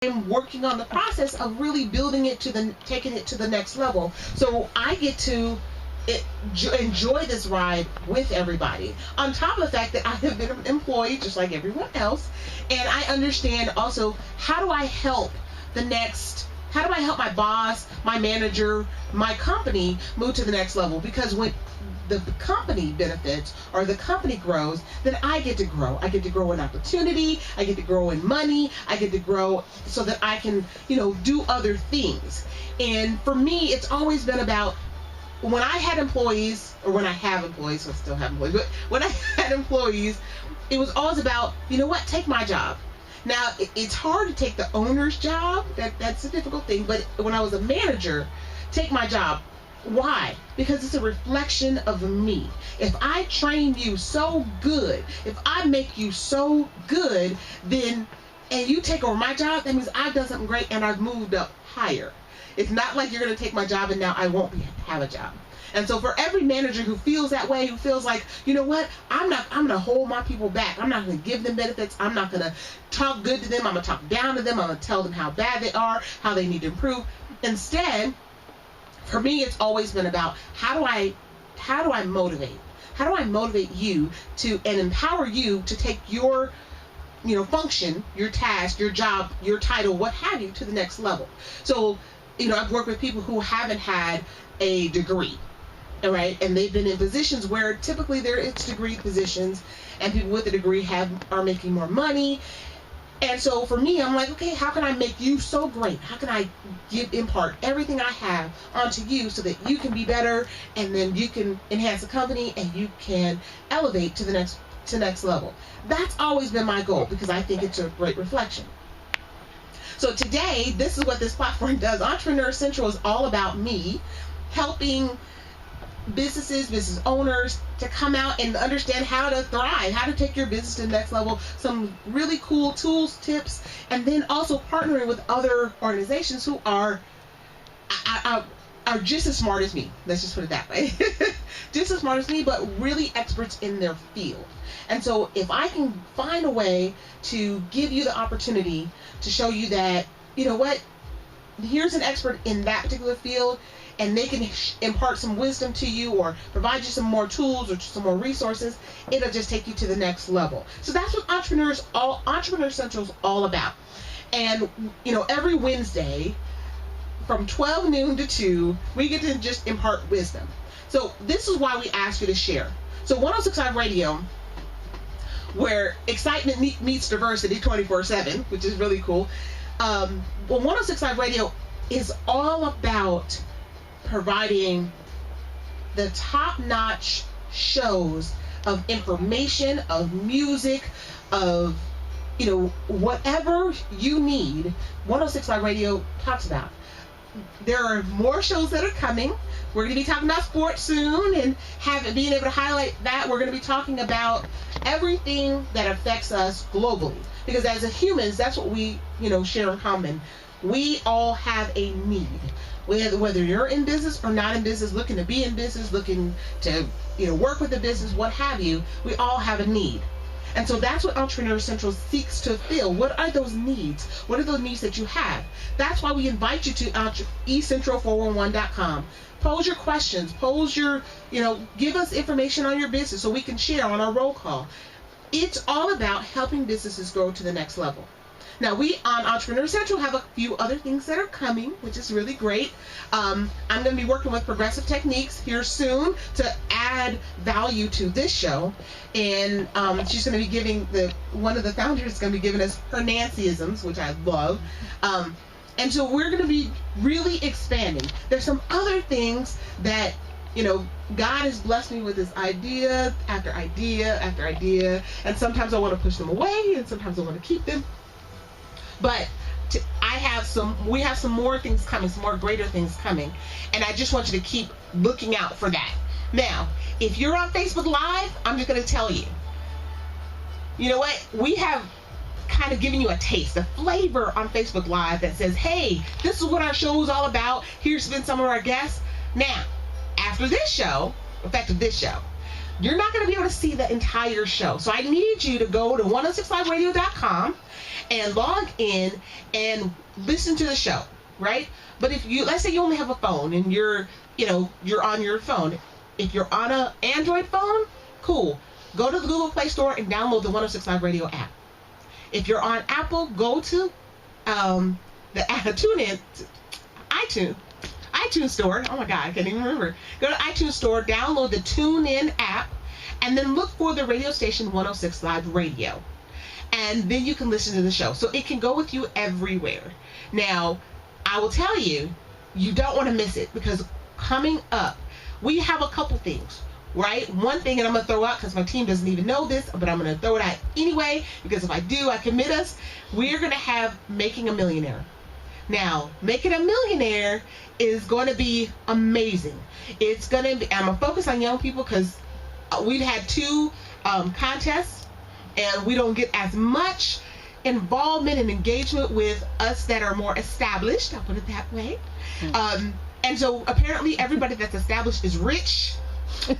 I'm working on the process of really building it to taking it to the next level. So I get to enjoy this ride with everybody. On top of the fact that I have been an employee just like everyone else, and I understand also how do I help my boss, my manager, my company move to the next level, because when the company benefits or the company grows, then I get to grow. I get to grow in opportunity, I get to grow in money, I get to grow so that I can, do other things. And for me, it's always been about, when I had employees, or when I have employees, so I still have employees, but when I had employees, it was always about, take my job. Now, it's hard to take the owner's job. That's a difficult thing. But when I was a manager, take my job. Why? Because it's a reflection of me. If I train you so good, if I make you so good, and you take over my job, that means I've done something great and I've moved up higher. It's not like you're going to take my job and now I won't have a job. And so for every manager who feels that way, who feels like, I'm going to hold my people back. I'm not going to give them benefits. I'm not going to talk good to them. I'm going to talk down to them. I'm going to tell them how bad they are, how they need to improve. Instead, for me, it's always been about how do I motivate? How do I motivate you and empower you to take your function, your task, your job, your title, what have you, to the next level? So, I've worked with people who haven't had a degree, all right, and they've been in positions where typically it's degree positions, and people with a degree are making more money. And so for me, I'm like, okay, how can I make you so great? How can I impart everything I have onto you so that you can be better, and then you can enhance the company and you can elevate to the next level? That's always been my goal, because I think it's a great reflection. So today, this is what this platform does. Entrepreneur Central is all about me helping business owners to come out and understand how to thrive, how to take your business to the next level, some really cool tools, tips, and then also partnering with other organizations who are just as smart as me. Let's just put it that way. Just as smart as me, but really experts in their field. And so if I can find a way to give you the opportunity to show you that, here's an expert in that particular field, and they can impart some wisdom to you or provide you some more tools or some more resources, it'll just take you to the next level. So that's what Entrepreneur Central is all about. And, every Wednesday from 12 noon to 2, we get to just impart wisdom. So this is why we ask you to share. So 106.5 Radio, where excitement meets diversity 24/7, which is really cool. 106.5 Radio is all about providing the top-notch shows of information, of music, of whatever you need. 106.5 Radio talks about. There are more shows that are coming. We're going to be talking about sports soon, and being able to highlight that. We're going to be talking about everything that affects us globally, because as humans, that's what we share in common. We all have a need. Whether you're in business or not in business, looking to be in business, looking to work with the business, what have you, we all have a need. And so that's what Entrepreneur Central seeks to fill. What are those needs? What are those needs that you have? That's why we invite you to eCentral411.com. Pose your questions. Give us information on your business so we can share on our roll call. It's all about helping businesses grow to the next level. Now, we on Entrepreneur Central have a few other things that are coming, which is really great. I'm going to be working with Progressive Techniques here soon to add value to this show. And she's going to be one of the founders is going to be giving us her Nancyisms, which I love. And so we're going to be really expanding. There's some other things that, God has blessed me with this idea after idea after idea. And sometimes I want to push them away, and sometimes I want to keep them. But we have some more things coming, some more greater things coming. And I just want you to keep looking out for that. Now, if you're on Facebook Live, I'm just going to tell you. You know what? We have kind of given you a taste, a flavor on Facebook Live that says, hey, this is what our show is all about. Here's been some of our guests. Now, after this show, effective this show, you're not going to be able to see the entire show. So I need you to go to 1065radio.com and log in and listen to the show, right? But if you, let's say you only have a phone and you're on your phone. If you're on an Android phone, cool. Go to the Google Play Store and download the 106 Live Radio app. If you're on Apple, go to tune in iTunes Store. Oh my God, I can't even remember. Go to iTunes Store, download the TuneIn app, and then look for the radio station 106 Live Radio. And then you can listen to the show. So it can go with you everywhere. Now, I will tell you, you don't want to miss it, because coming up, we have a couple things, right? One thing, and I'm going to throw out because my team doesn't even know this, but I'm going to throw it out anyway, because if I do, I commit us. We're going to have Making a Millionaire. Now, Making a Millionaire is going to be amazing. It's going to be, I'm going to focus on young people because we've had 2 contests, and we don't get as much involvement and engagement with us that are more established. I'll put it that way. And so apparently everybody that's established is rich.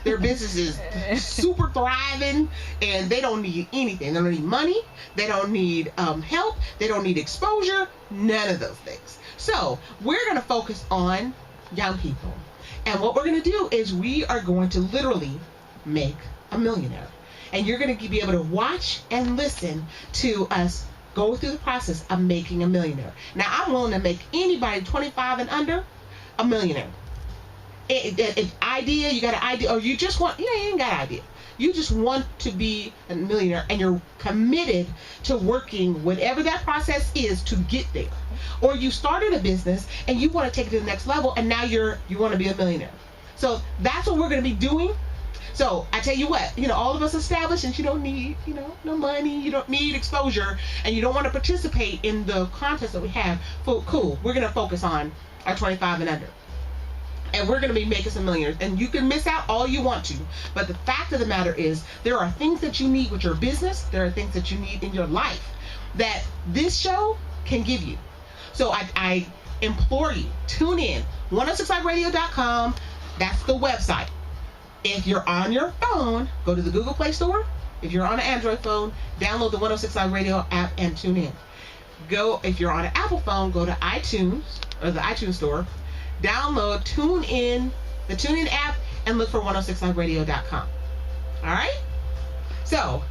Their business is super thriving, and they don't need anything. They don't need money. They don't need help. They don't need exposure. None of those things. So we're going to focus on young people. And what we're going to do is we are going to literally make a millionaire. And you're going to be able to watch and listen to us go through the process of making a millionaire. Now, I'm willing to make anybody 25 and under a millionaire. Idea, you got an idea, or you just want, you ain't got an idea. You just want to be a millionaire, and you're committed to working whatever that process is to get there. Or you started a business and you want to take it to the next level, and now you want to be a millionaire. So that's what we're going to be doing. So I tell you what, all of us established, and you don't need, no money, you don't need exposure, and you don't want to participate in the contest that we have. Cool. We're going to focus on our 25 and under. And we're going to be making some millionaires. And you can miss out all you want to. But the fact of the matter is, there are things that you need with your business. There are things that you need in your life that this show can give you. So I implore you, tune in. 106liveradio.com. That's the website. If you're on your phone, go to the Google Play Store. If you're on an Android phone, download the 106 Live Radio app and tune in. If you're on an Apple phone, go to iTunes or the iTunes Store. Download the TuneIn app, and look for 106liveradio.com. All right? So,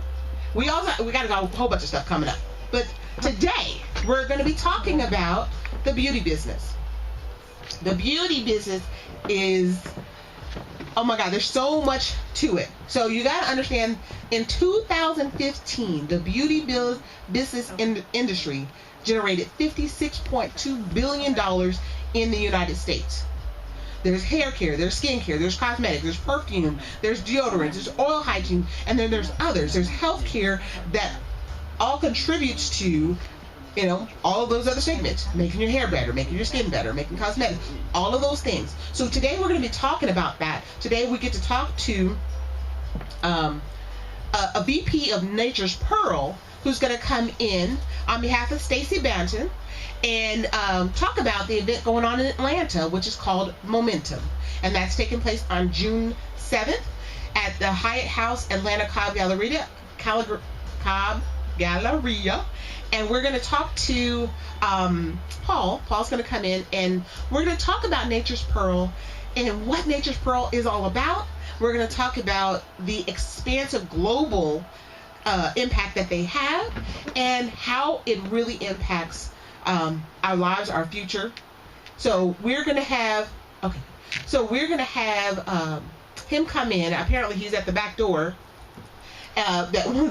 we got a whole bunch of stuff coming up. But today, we're going to be talking about the beauty business. The beauty business is, oh my God, there's so much to it. So, you got to understand, in 2015, the beauty business industry generated $56.2 billion in the United States. There's hair care, there's skin care, there's cosmetics, there's perfume, there's deodorant, there's oil hygiene, and then there's others. There's health care that all contributes to, all of those other segments. Making your hair better, making your skin better, making cosmetics, all of those things. So today we're going to be talking about that. Today we get to talk to a VP of Nature's Pearl, who's going to come in on behalf of Stacey Banton and talk about the event going on in Atlanta, which is called Momentum. And that's taking place on June 7th at the Hyatt House Atlanta Cobb Galleria. And we're going to talk to Paul. Paul's going to come in, and we're going to talk about Nature's Pearl and what Nature's Pearl is all about. We're going to talk about the expansive global impact that they have, and how it really impacts our lives, our future. So we're going to have him come in. Apparently he's at the back door.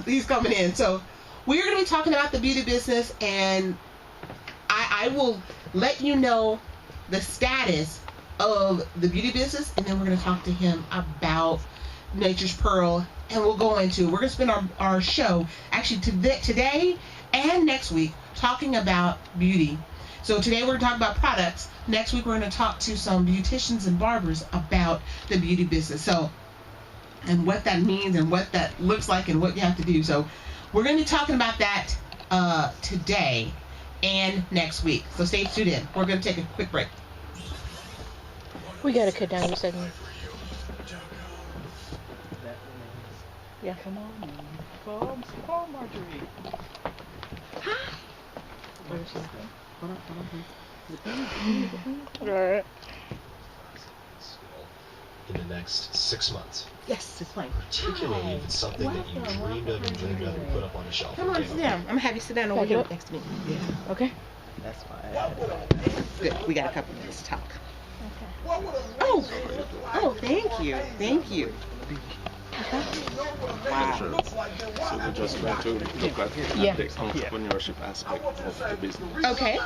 He's coming in. So we're going to be talking about the beauty business, and I will let you know the status of the beauty business, and then we're going to talk to him about Nature's Pearl, and we're going to spend our show actually today and next week talking about beauty. So today we're going to talk about products. Next week we're going to talk to some beauticians and barbers about the beauty business. So, and what that means and what that looks like and what you have to do. So we're going to be talking about that today and next week. So stay tuned in. We're going to take a quick break. We got to cut down your segment. Yeah. Come on, Marjorie. Hi. Alright. In the next 6 months. Yes, it's fine. Particularly if it's something that you dreamed of and put up on a shelf. Come on, sit down. I'm gonna have you sit down over here next to me. Yeah. Okay. That's fine. Good. We got a couple minutes to talk. Okay. Oh, thank you. Thank you. Wow. Sure. So we're just going to look at the entrepreneurship aspect of the business. Okay.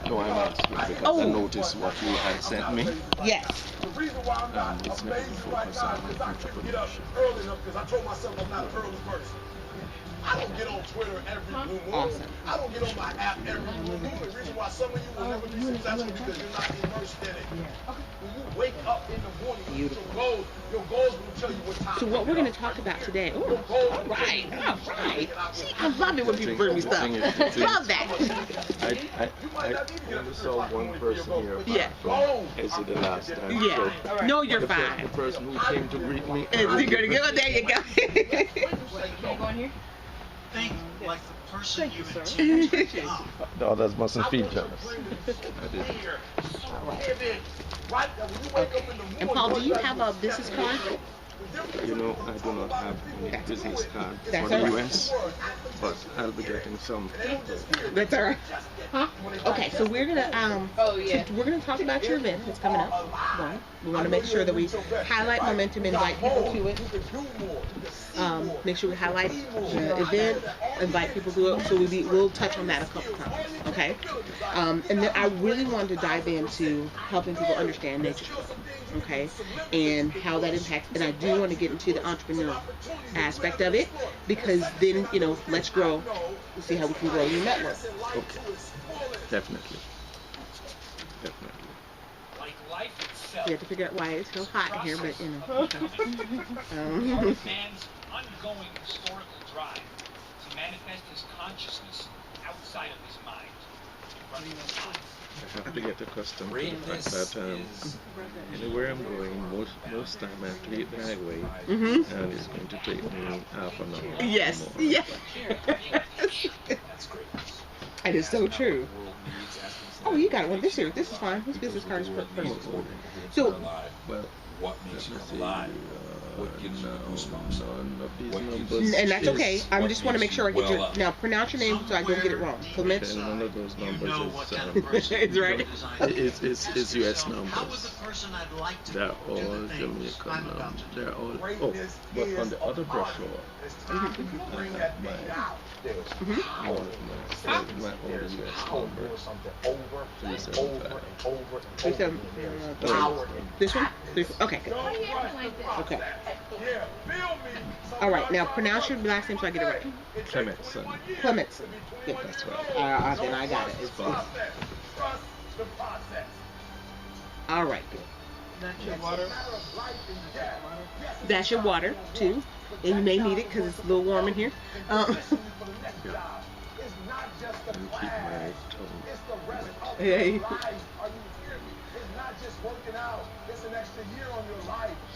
No, I'm asking because I noticed what you had sent me. Yes. It's mainly focused on entrepreneurship. I don't get on Twitter every blue moon. Awesome. I don't get on my app every blue moon. The reason why some of you will never be successful because you're not immersed in it. When you wake up in the morning, your goals will tell you what time. So what we're going to talk about today? Ooh, all right. See, I love it when people bring me stuff. Love that. I only saw one person here. Yeah. Is it the last time? Yeah. So No, you're the fine. person who came to greet me. You're going to go. There you go. Can I go in here? Think like the person you intend to become. The others mustn't feel jealous. I did. And Paul, do you have a business card? You know, I do not have any business card for That's the all right. US, but I'll be getting some. That's all right. Huh? Okay, so we're gonna we're gonna talk about your event that's coming up. One, we want to make sure that we highlight momentum, invite people to it. Make sure we highlight the event, invite people to it. So we'll touch on that a couple times. Okay. And then I really wanted to dive into helping people understand nature. Okay, and how that impacts. And I do want to get into the entrepreneur aspect of it because then let's grow. We'll see how we can grow your network. Okay. Definitely. Like life itself. We have to figure out why it's so hot in here, but Part of man's ongoing historical drive to manifest his consciousness outside of his mind. Running his mind. I have to get accustomed to the fact that anywhere I'm going, most time I play it the highway, and it's going to take me half an hour. Yes. Yeah. That is so true. Oh, you got one. This is fine. This business card is perfect. So, well, what makes you come alive? What gives you goosebumps? and that's okay. I just want to make sure I get your now pronounce your name so I don't get it wrong. Clementson. None of those numbers It's right. It's US How was numbers. the person I'd like to They're all Jamaican numbers. They're all. Oh, but on the other brochure, I have my own US number. 375. This one? Okay. Good. Okay. All right. Now pronounce your last name so I get it right. Clemetson. Clementson. Good. That's right. Then I got it. All right. Good. That's your water too, and you may need it because it's a little warm in here. And keep my tongue. Hey.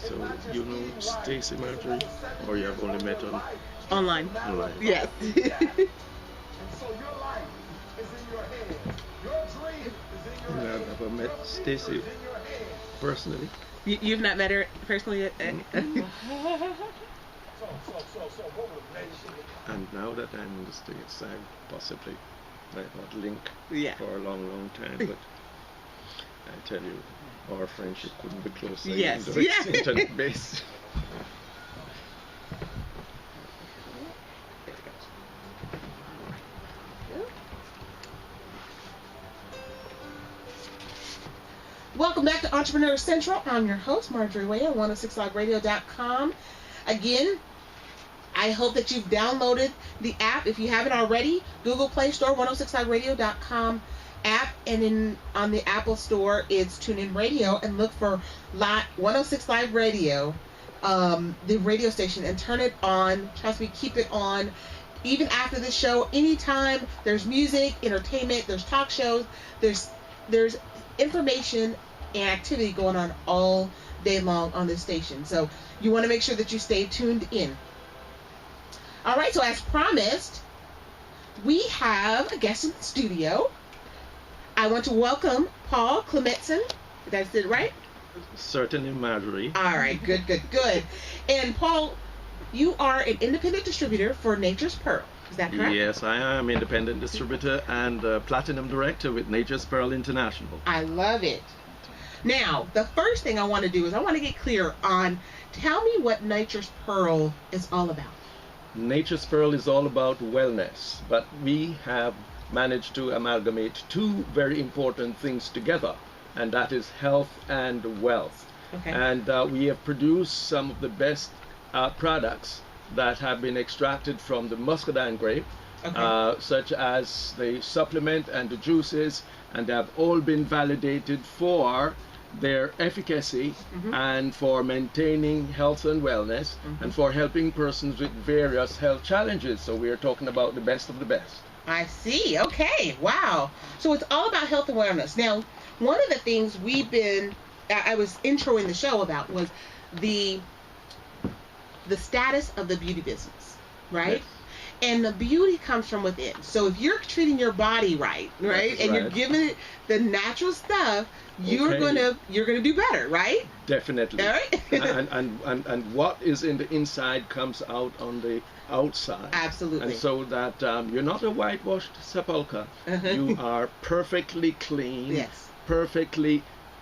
So you know Stacy Marjorie, or you have only met on Online. online? Yes. I've never met Stacy personally. You've not met her personally yet? And now that I'm in the States, I possibly might not link for a long time, but I tell you, our friendship couldn't be closer. Yes. Even though it's internet based. Welcome back to Entrepreneur Central. I'm your host, Marjorie Waye on 106live.radio.com. Again, I hope that you've downloaded the app. If you haven't already, Google Play Store, 106live.radio.com app, and on the Apple Store, it's TuneIn Radio, and look for 106 Live Radio, the radio station, and turn it on. Trust me, keep it on. Even after the show, anytime there's music, entertainment, there's talk shows, there's information and activity going on all day long on this station. So you want to make sure that you stay tuned in. All right, so as promised, we have a guest in the studio. I want to welcome Paul Clementson. That's it, right? Certainly, Marjorie. All right, good. And Paul, you are an independent distributor for Nature's Pearl. Is that correct? Yes, I am independent distributor and platinum director with Nature's Pearl International. I love it. Now, the first thing I want to do is I want to get clear on, tell me what Nature's Pearl is all about. Nature's Pearl is all about wellness, but we have managed to amalgamate two very important things together, and that is health and wealth. Okay. And we have produced some of the best products that have been extracted from the Muscadine grape, Okay. such as the supplement and the juices, and they have all been validated for their efficacy and for maintaining health and wellness and for helping persons with various health challenges. So we are talking about the best of the best. I see. Okay. Wow. So it's all about health and wellness. Now, one of the things I was introing the show about was the status of the beauty business, right? Yes. And the beauty comes from within. So if you're treating your body right, That's and you're right. giving it the natural stuff, you're Okay. gonna do better, right? Definitely. All right. and what is in the inside comes out on the outside. Absolutely. And so that you're not a whitewashed sepulcher. You are perfectly clean, Yes. perfectly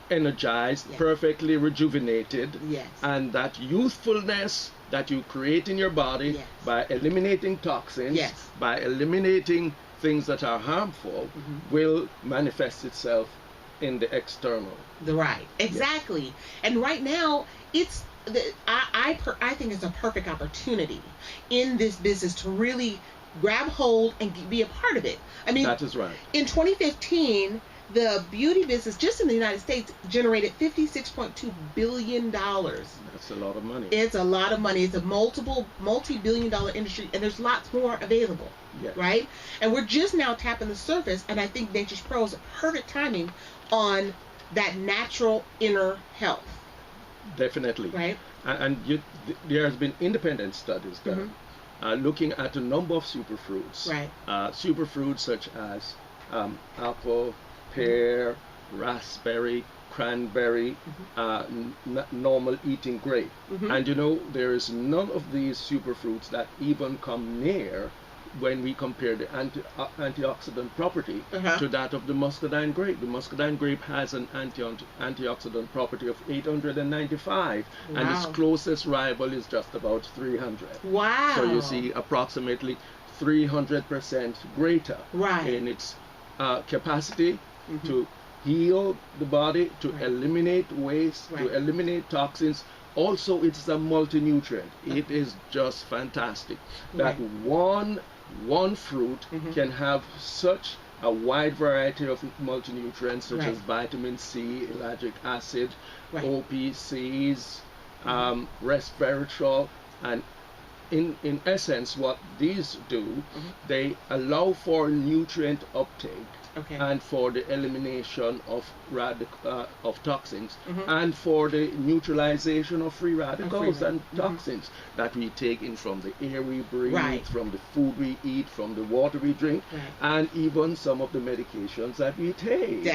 energized, Yes. perfectly rejuvenated. Yes. And that youthfulness that you create in your body Yes. by eliminating toxins, Yes. by eliminating things that are harmful, will manifest itself in the external. Right. Exactly. And right now, it's I think it's a perfect opportunity in this business to really grab hold and be a part of it. I mean, That is right. in 2015, the beauty business just in the United States generated $56.2 billion. That's a lot of money. It's a lot of money. It's a multi-billion-dollar industry, and there's lots more available, Yes. right? And we're just now tapping the surface, and I think Nature's Pearl is a perfect timing on that natural inner health, Definitely. right? There has been independent studies done looking at a number of superfruits. Right. Superfruits such as apple, pear, raspberry, cranberry, normal eating grape. And there is none of these superfruits that even come near when we compare the antioxidant property to that of the muscadine grape. The muscadine grape has an antioxidant property of 895, and its Wow. closest rival is just about 300. Wow. So you see approximately 300% greater Right. in its capacity to heal the body, to eliminate waste, to Right. eliminate toxins. Also, it's a multi-nutrient. It is just fantastic that one fruit can have such a wide variety of multi-nutrients such as vitamin C, ellagic acid, OPCs, resveratrol, and in essence what these do, they allow for nutrient uptake and for the elimination of toxins and for the neutralization of free radicals and toxins that we take in from the air we breathe, from the food we eat, from the water we drink, and even some of the medications that we take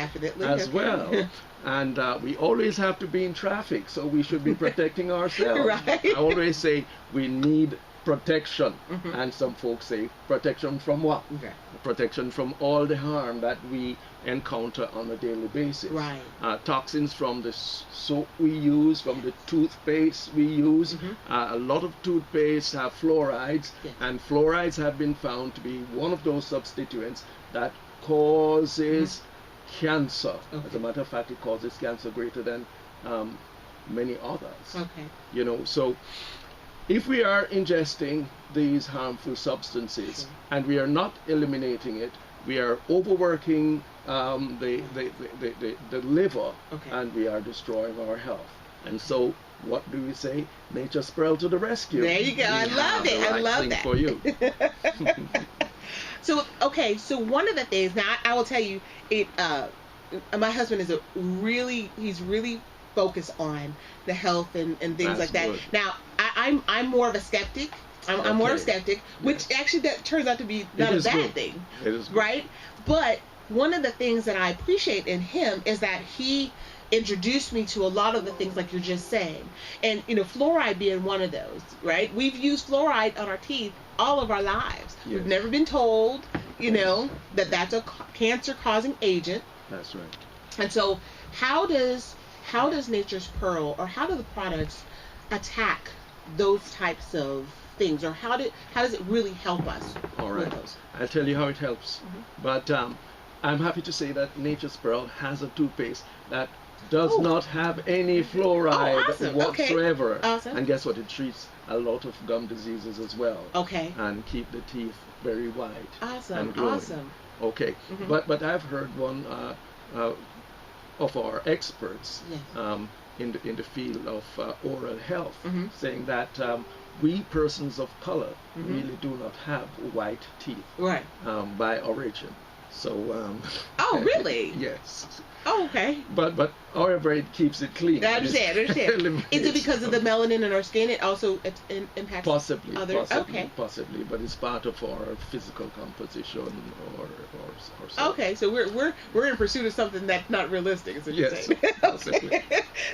as well. And we always have to be in traffic, so we should be protecting ourselves. I always say we need protection, and some folks say protection from what? Protection from all the harm that we encounter on a daily basis. Toxins from the soap we use, from the toothpaste we use. A lot of toothpaste have fluorides, and fluorides have been found to be one of those substituents that causes cancer. As a matter of fact, it causes cancer greater than many others. So if we are ingesting these harmful substances and we are not eliminating it, we are overworking the liver, and we are destroying our health. And so what do we say? Nature's Pearl to the rescue. There you go. I love it. I love that. For you. So one of the things, now I will tell you, my husband is he's really focused on the health and things like that. Good. Now I'm more of a skeptic I'm more Okay. skeptic, which actually that turns out to be not a is bad good. thing, It is good. right? But one of the things that I appreciate in him is that he introduced me to a lot of the things like you're just saying, and fluoride being one of those, right? We've used fluoride on our teeth all of our lives. Yes. We've never been told, that that's a cancer-causing agent. That's right. And so, how does Nature's Pearl, or how do the products attack those types of things, or how does it really help us? All with right. those? I'll tell you how it helps. But I'm happy to say that Nature's Pearl has a toothpaste that does Oh. not have any fluoride awesome. Okay. whatsoever. Awesome. And guess what? It treats a lot of gum diseases as well. Okay. And keep the teeth very white Awesome. and glowing. Awesome. Okay. Mhm. But I've heard one of our experts Yes. in the field of oral health Mhm. saying that we persons of color Mhm. really do not have white teeth Right. by origin. So Oh, really? yes. Oh, okay. But however, it keeps it clean. I understand. Is it Eliminates because of the melanin in our skin? It also impacts Possibly, other. Okay. possibly, but it's part of our physical composition or so. Okay, so we're in pursuit of something that's not realistic. Is what you're Yes, saying? possibly.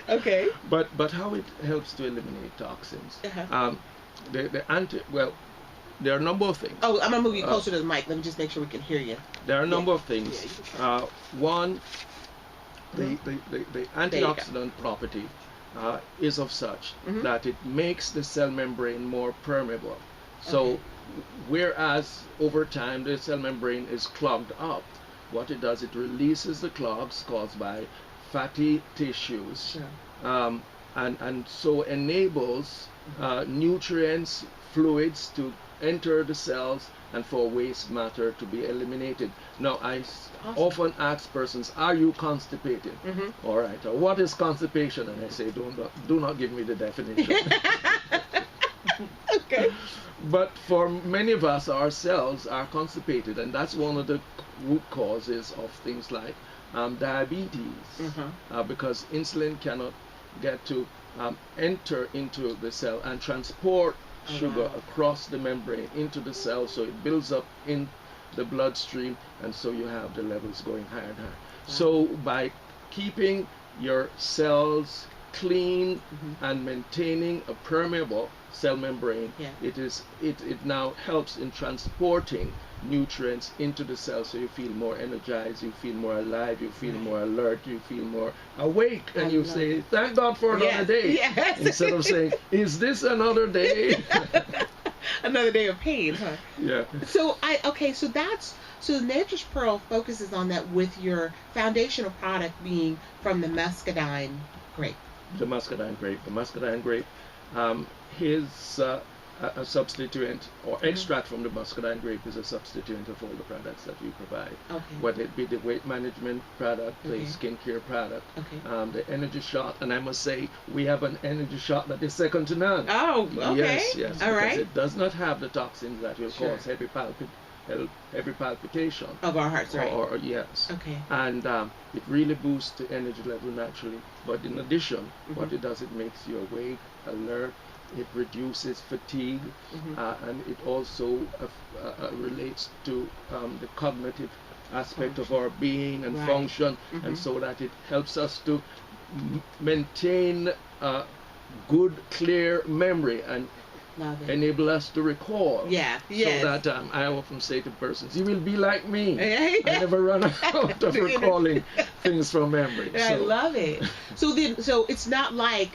Okay. But how it helps to eliminate toxins? Uh-huh. There are a number of things. Oh, I'm gonna move you closer to the mic. Let me just make sure we can hear you. There are a number of things. Yeah, you can One, the go. antioxidant property is of such Mhm. that it makes the cell membrane more permeable. So, Okay. whereas over time the cell membrane is clogged up, what it does, it releases the clogs caused by fatty tissues, Sure. and so enables nutrients, fluids to enter the cells and for waste matter to be eliminated. Now, I Awesome. often ask persons, are you constipated? Mhm. All right, or what is constipation? And I say, do not give me the definition. Okay. But for many of us, our cells are constipated, and that's one of the root causes of things like diabetes, because insulin cannot get to enter into the cell and transport sugar wow. across the membrane into the cell, so it builds up in the bloodstream, and so you have the levels going higher and higher. So by keeping your cells clean and maintaining a permeable cell membrane, Yeah. it now helps in transporting nutrients into the cell, so you feel more energized, you feel more alive, you feel more alert, you feel more awake, and I you love say, it. thank God for another Yes, day, yes. instead of saying, is this another day? Another day of pain, huh? Yeah. So so Nature's Pearl focuses on that with your foundational product being from the Muscadine grape. The Muscadine grape. The Muscadine grape is a substituent or extract from the Muscadine grape is a substituent of all the products that we provide. Okay. Whether it be the weight management product, Okay. the skincare product, Okay. the energy shot, and I must say we have an energy shot that is second to none. Oh, okay. Yes, All because right. it does not have the toxins that will Sure. cause heavy palpitation. Of our hearts, right? Or yes. Okay. And it really boosts the energy level naturally. But in addition, what it does, it makes you awake, alert. It reduces fatigue, and it also relates to the cognitive aspect of our being and Right. function, and so that it helps us to maintain a good, clear memory and Love it. enable us to recall. Yeah, yes. So that I often say to persons, you will be like me. Yeah. I never run out of recalling things from memory. I So, love it. So it's not like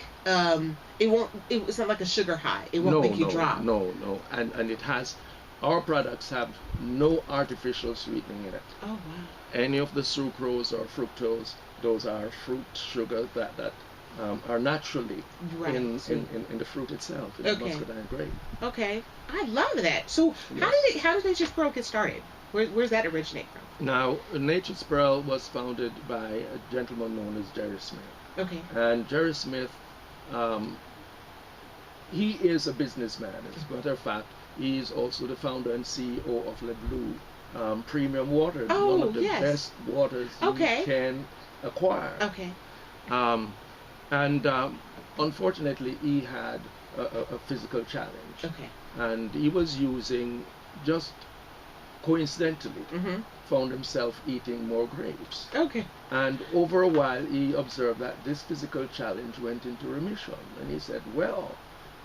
it's not like a sugar high. It won't make you drop. No. And it has, our products have no artificial sweetening in it. Oh wow. Any of the sucrose or fructose, those are fruit sugars that are naturally Right. in the fruit itself, in Okay. the Muscadine grape. Okay. I love that. So how did Nature's Pearl get started? Where's that originate from? Now, Nature's Pearl was founded by a gentleman known as Jerry Smith. Okay. And Jerry Smith, he is a businessman. As a matter of fact, he is also the founder and CEO of Le Bleu Premium Water, Oh, one of the yes. best waters Okay. you can acquire. Okay. unfortunately, he had a physical challenge. Okay. And he was using, just coincidentally, found himself eating more grapes. Okay. And over a while, he observed that this physical challenge went into remission. And he said, well,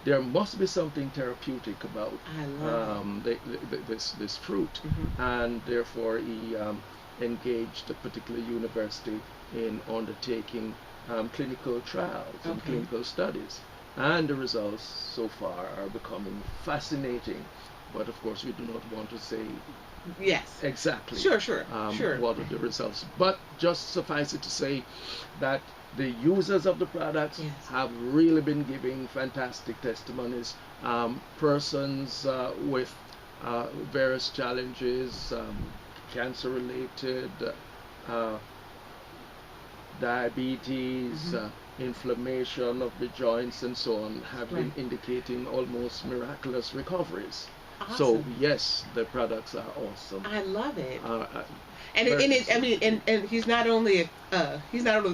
there must be something therapeutic about this fruit. And therefore, he engaged a particular university in undertaking clinical trials and clinical studies. And the results so far are becoming fascinating. But of course, we do not want to say exactly what are the results. But just suffice it to say that the users of the products have really been giving fantastic testimonies. Persons with various challenges, cancer-related, diabetes, inflammation of the joints and so on, have been indicating almost miraculous recoveries. Awesome. So yes, the products are awesome. I love it. And he's not only the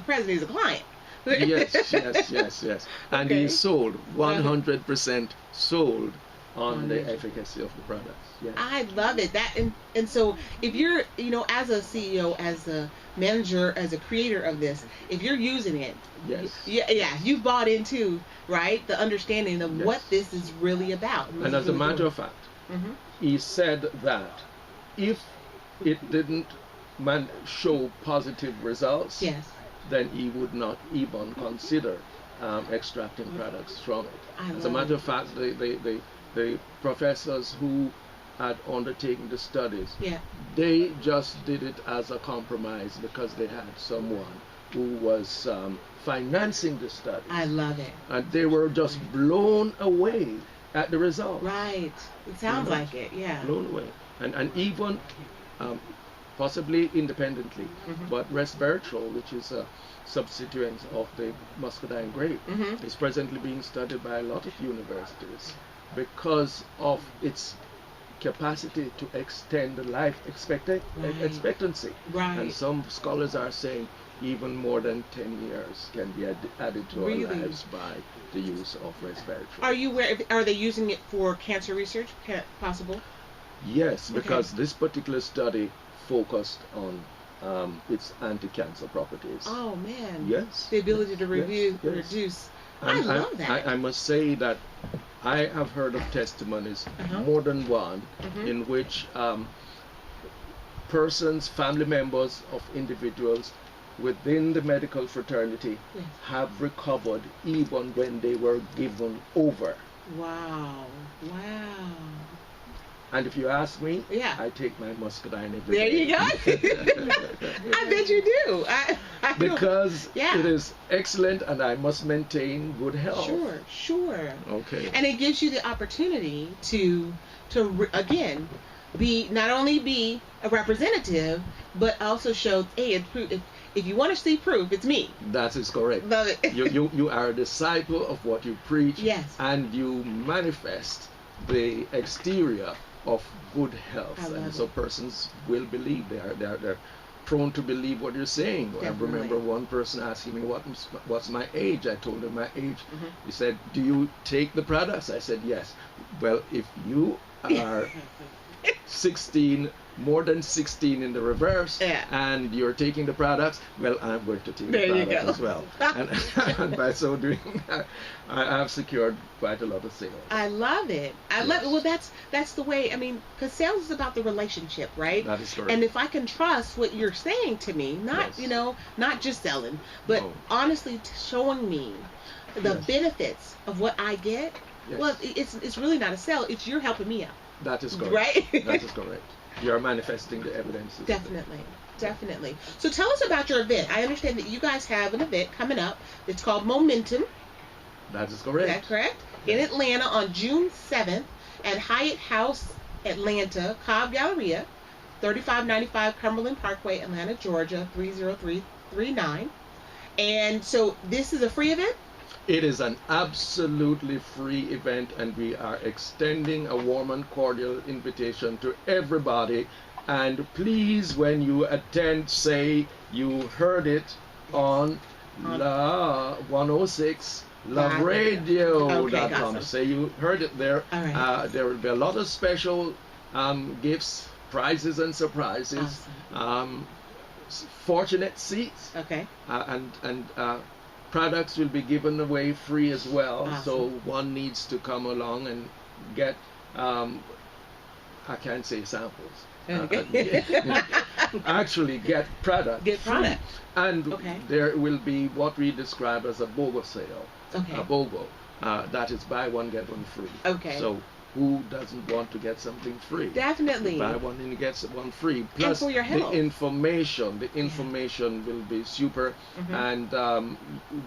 president; he's a client. yes. And he's sold 100% sold on the efficacy of the products. Yes. I love it. And so if you're, as a CEO, as a manager, as a creator of this, if you're using it, you bought into, right, the understanding of what this is really about. And as a matter of fact, he said that if it didn't show positive results, then he would not even consider extracting products from it. As a matter of fact, the professors who had undertaken the studies, they just did it as a compromise because they had someone who was financing the studies. I love it. And they were just blown away at the results. Right. It sounds like it, Blown away. And even possibly independently, but resveratrol, which is a substituent of the Muscadine grape, is presently being studied by a lot of universities because of its capacity to extend the life expectancy. Right. And some scholars are saying even more than 10 years can be added to our lives by the use of resveratrol. Are you aware? Are they using it for cancer research? Possible? Yes, because this particular study focused on its anti-cancer properties. Oh man! Yes. The ability to reduce. I love that. I must say that I have heard of testimonies, more than one, in which persons, family members of individuals within the medical fraternity have recovered even when they were given over. Wow. And if you ask me, I take my Muscadine every day. There you go. I bet you do. Because it is excellent and I must maintain good health. Sure. Okay. And it gives you the opportunity to again, not only be a representative, but also show, hey, if you want to see proof, it's me. That is correct. Love it. You are a disciple of what you preach. Yes. And you manifest the exterior of good health, and so persons will believe. They're prone to believe what you're saying. Definitely. I remember one person asking me what's my age. I told him my age. He said, "Do you take the products?" I said, "Yes." Well, if you are 16, more than 16 in the reverse, and you're taking the products, well, I'm going to take the products as well. And by so doing, I have secured quite a lot of sales. I love it. I love it. Well, that's the way. I mean, because sales is about the relationship, right? That is correct. And if I can trust what you're saying to me, not just selling, but honestly showing me the benefits of what I get. Well, it's really not a sell. It's you're helping me out. That is correct. Right? That is correct. You're manifesting the evidence. Definitely. So tell us about your event. I understand that you guys have an event coming up. It's called Momentum. That is correct. Is that correct? In Atlanta on June 7th at Hyatt House, Atlanta, Cobb Galleria, 3595 Cumberland Parkway, Atlanta, Georgia, 30339. And so this is a free event? It is an absolutely free event, and we are extending a warm and cordial invitation to everybody. And please, when you attend, say you heard it on La 106 loveradio.com. Okay, awesome. So you heard it there. All right. There will be a lot of special gifts, prizes, and surprises. Awesome. Fortunate seats. Okay. And products will be given away free as well. Awesome. So one needs to come along and get, I can't say samples. Actually get product. Get product. And Okay. there will be what we describe as a BOGO sale. Okay. A BOGO. That is buy one, get one free. Okay. So who doesn't want to get something free? Definitely. Buy one and you get one free. Plus for your health. the information will be super, and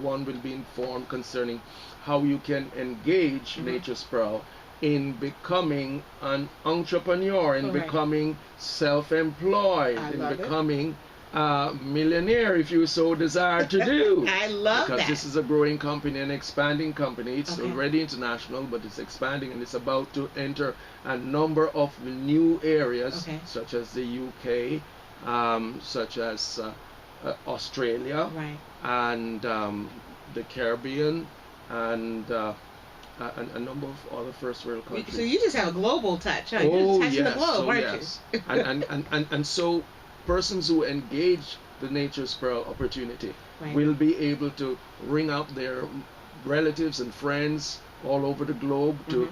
one will be informed concerning how you can engage Nature's Pearl in becoming an entrepreneur, in Correct. becoming self-employed, I in love it. becoming a millionaire if you so desire to do. I love Because that. this is a growing company, an expanding company. It's Okay. already international, but it's expanding and it's about to enter a number of new areas, Okay. such as the UK, such as Australia, Right. and the Caribbean, and a number of other first world countries. So you just have a global touch, huh? You're Oh just touching yes, the globe, oh aren't yes. you? and so persons who engage the Nature's Pearl opportunity Right. will be able to ring up their relatives and friends all over the globe to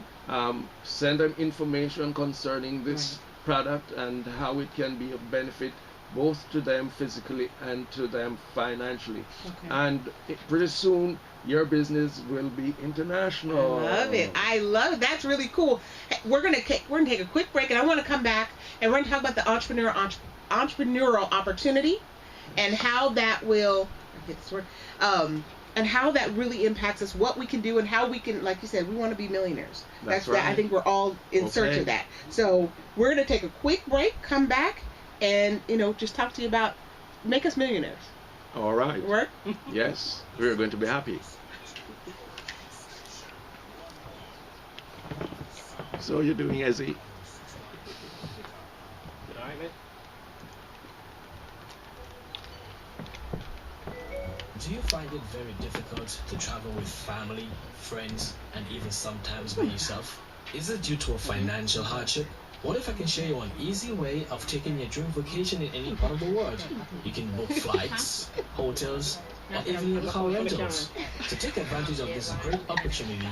send them information concerning this product and how it can be of benefit both to them physically and to them financially. Okay. And pretty soon your business will be international. I love it. I love it. That's really cool. Hey, we're gonna take a quick break, and I want to come back and we're gonna talk about the entrepreneurial opportunity and how that will and how that really impacts us, what we can do, and how we can, like you said, we want to be millionaires. That's that. I right. think we're all in search Okay. of that. So we're gonna take a quick break, come back, and just talk to you about make us millionaires. All right. Work? Yes, we're going to be happy. So you're doing Ezzy? Do you find it very difficult to travel with family, friends, and even sometimes by yourself? Is it due to a financial hardship? What if I can show you an easy way of taking your dream vacation in any part of the world? You can book flights, hotels, and even your car rentals. To take advantage of this great opportunity,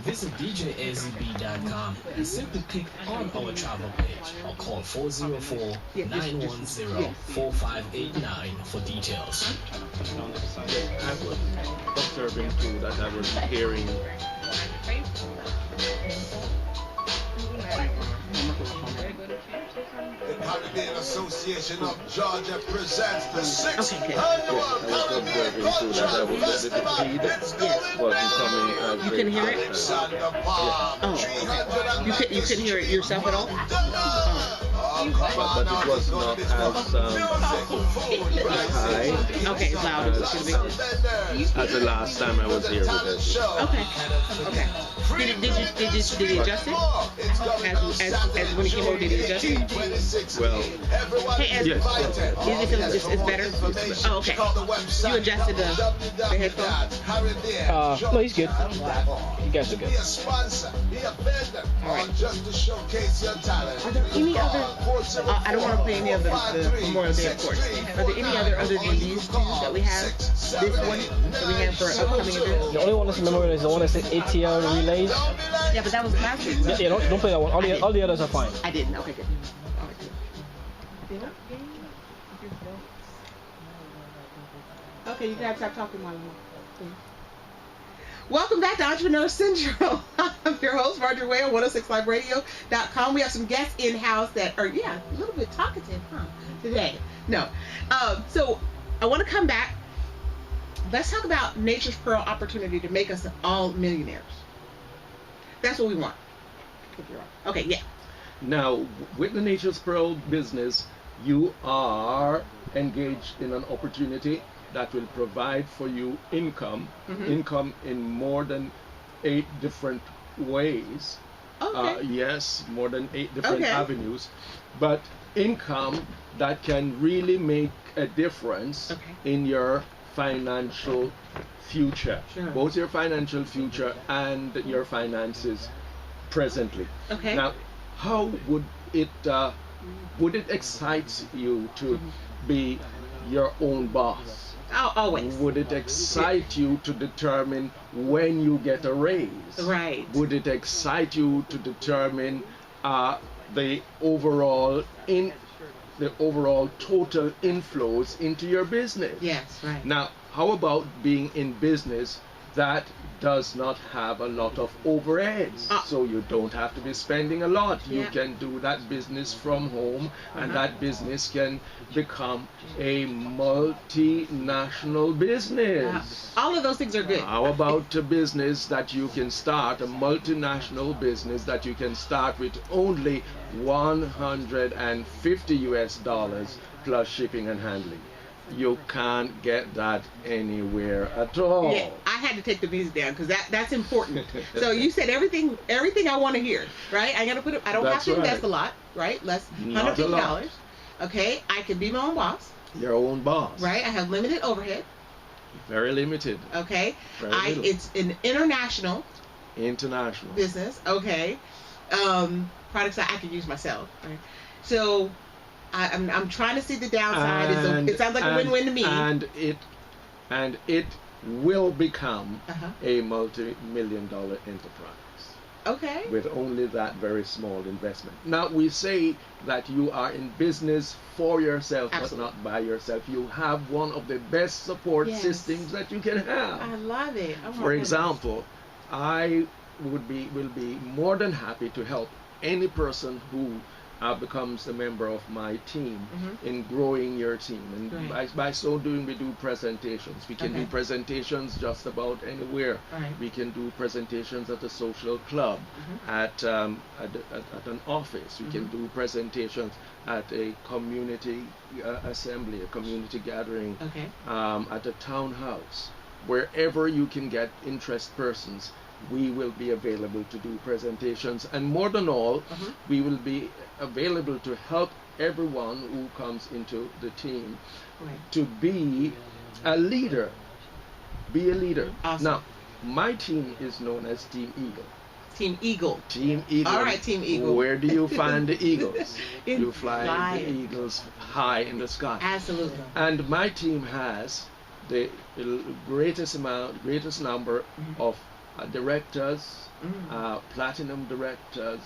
visit djazb.com and simply click on our travel page or call 404-910-4589 for details. I was observing too that I was hearing. The Caribbean Association of Georgia presents the 6th Okay, good. annual I was Caribbean observing too that I Cultural was Festival. a little It's feed going wasn't coming as You couldn't hear it? Alexander Palm, Oh. You couldn't hear it yourself at all? but it was not as high Okay, it's loud. It's gonna be- as the last time I was here with it. Okay. Okay. Did he adjust it? As when it came over, did he adjust it? Well, Hey, as yes. does it feel it's better? Oh, okay. You adjusted the headphones? No, he's good. You guys are good. Be a sponsor, be a vendor, Alright. or just to showcase your talent. Are there any other? I don't want to play any of the Memorial Day, of course. Are there any other than these two that we have? This one that we have for upcoming events? The only one that's memorable is the one that said ATL relays. Yeah, but that was last week. Yeah, don't play that one. All the others are fine. I didn't. Okay, good. All right, good. Okay, you guys stop talking while I'm on. Welcome back to Entrepreneur Central. I'm your host, Marjorie Waye on 106liveradio.com. We have some guests in-house that are, a little bit talkative, today. No. So I want to come back. Let's talk about Nature's Pearl opportunity to make us all millionaires. That's what we want. Okay, yeah. Now, with the Nature's Pearl business, you are engaged in an opportunity that will provide for you income in more than 8 different ways. Okay. Yes, more than 8 different Okay. avenues, but income that can really make a difference Okay. in your financial future, Sure. both your financial future and your finances presently. Okay. Now, how would it excite you to be your own boss? Oh, always. Would it excite you to determine when you get a raise? Right. Would it excite you to determine the overall total inflows into your business? Yes, right. Now, how about being in business that does not have a lot of overheads, so you don't have to be spending a lot? You Yeah. can do that business from home, and that business can become a multinational business. All of those things are good. How about a business that you can start, a multinational business that you can start with only $150 plus shipping and handling? You can't get that anywhere at all. Yeah, I had to take the music down because that's important. So you said everything I want to hear, right? I got to put it. I don't That's have to invest right. a lot, right? Less Not a lot. $150. Okay, I can be my own boss, Your own boss. right? I have limited overhead. Very limited. Okay, Very little. it's an international International. business. Okay, products that I can use myself. Right? So I'm trying to see the downside. It sounds like a win-win to me. And it will become Uh-huh. a multi-million-dollar enterprise Okay. with only that very small investment. Now, we say that you are in business for yourself, Absolutely. but not by yourself. You have one of the best support Yes. systems that you can have. I love it. Oh, my For goodness. example, I will be more than happy to help any person who becomes a member of my team in growing your team. And Right. by so doing, we do presentations. We can do Okay. presentations just about anywhere. Right. We can do presentations at a social club, at an office. We can do presentations at a community assembly, a community gathering, Okay. at a townhouse. Wherever you can get interest persons, we will be available to do presentations, and more than all, we will be available to help everyone who comes into the team Right. to be a leader. Be a leader. Awesome. Now, my team is known as Team Eagle. Team Eagle. Team Eagle. All right, Team Eagle. Where do you find the eagles? In You fly flying. the eagles high in the sky. Absolutely. And my team has the greatest number of directors, platinum directors,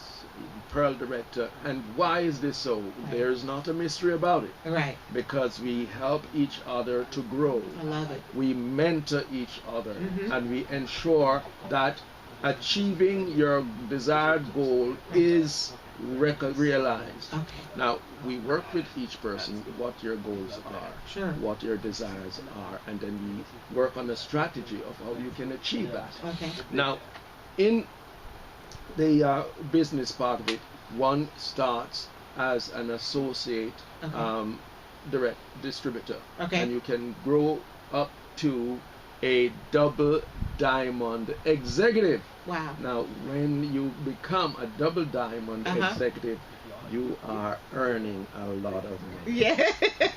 pearl director. And why is this so? There's not a mystery about it. Right. Because we help each other to grow. I love it. We mentor each other, and we ensure that achieving your desired goal is realized. Okay. Now, we work with each person what your goals are, Sure. what your desires are, and then we work on a strategy of how you can achieve that. Okay. Now, in the business part of it, one starts as an associate Okay. direct distributor, Okay. and you can grow up to a double diamond executive. Wow. Now, when you become a double diamond executive, you are earning a lot of money. Yeah.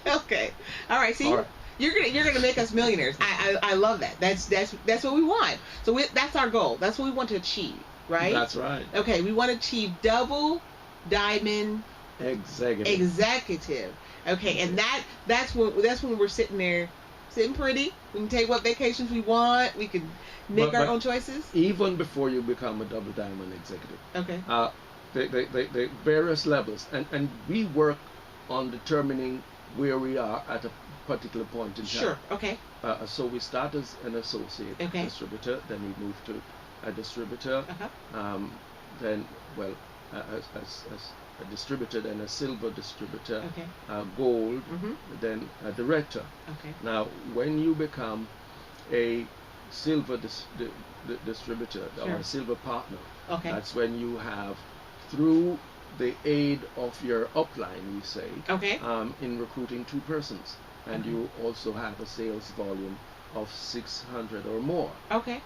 Okay. All right. See, All right. you're gonna make us millionaires. I love that. That's what we want. So that's our goal. That's what we want to achieve. Right. That's right. Okay. We want to achieve double diamond executive. Okay. And that's when we're sitting there, sitting pretty. We can take what vacations we want. We can make our own choices. Even before you become a double diamond executive, Okay. the various levels, and we work on determining where we are at a particular point in time. Sure. Okay. So we start as an associate Okay. distributor, then we move to a distributor, then as a distributor, then a silver distributor, Okay. gold, then a director. Okay. Now, when you become a silver distributor or Sure. a silver partner, Okay. that's when you have, through the aid of your upline, we say, Okay. in recruiting 2 persons, and you also have a sales volume of 600 or more. Okay.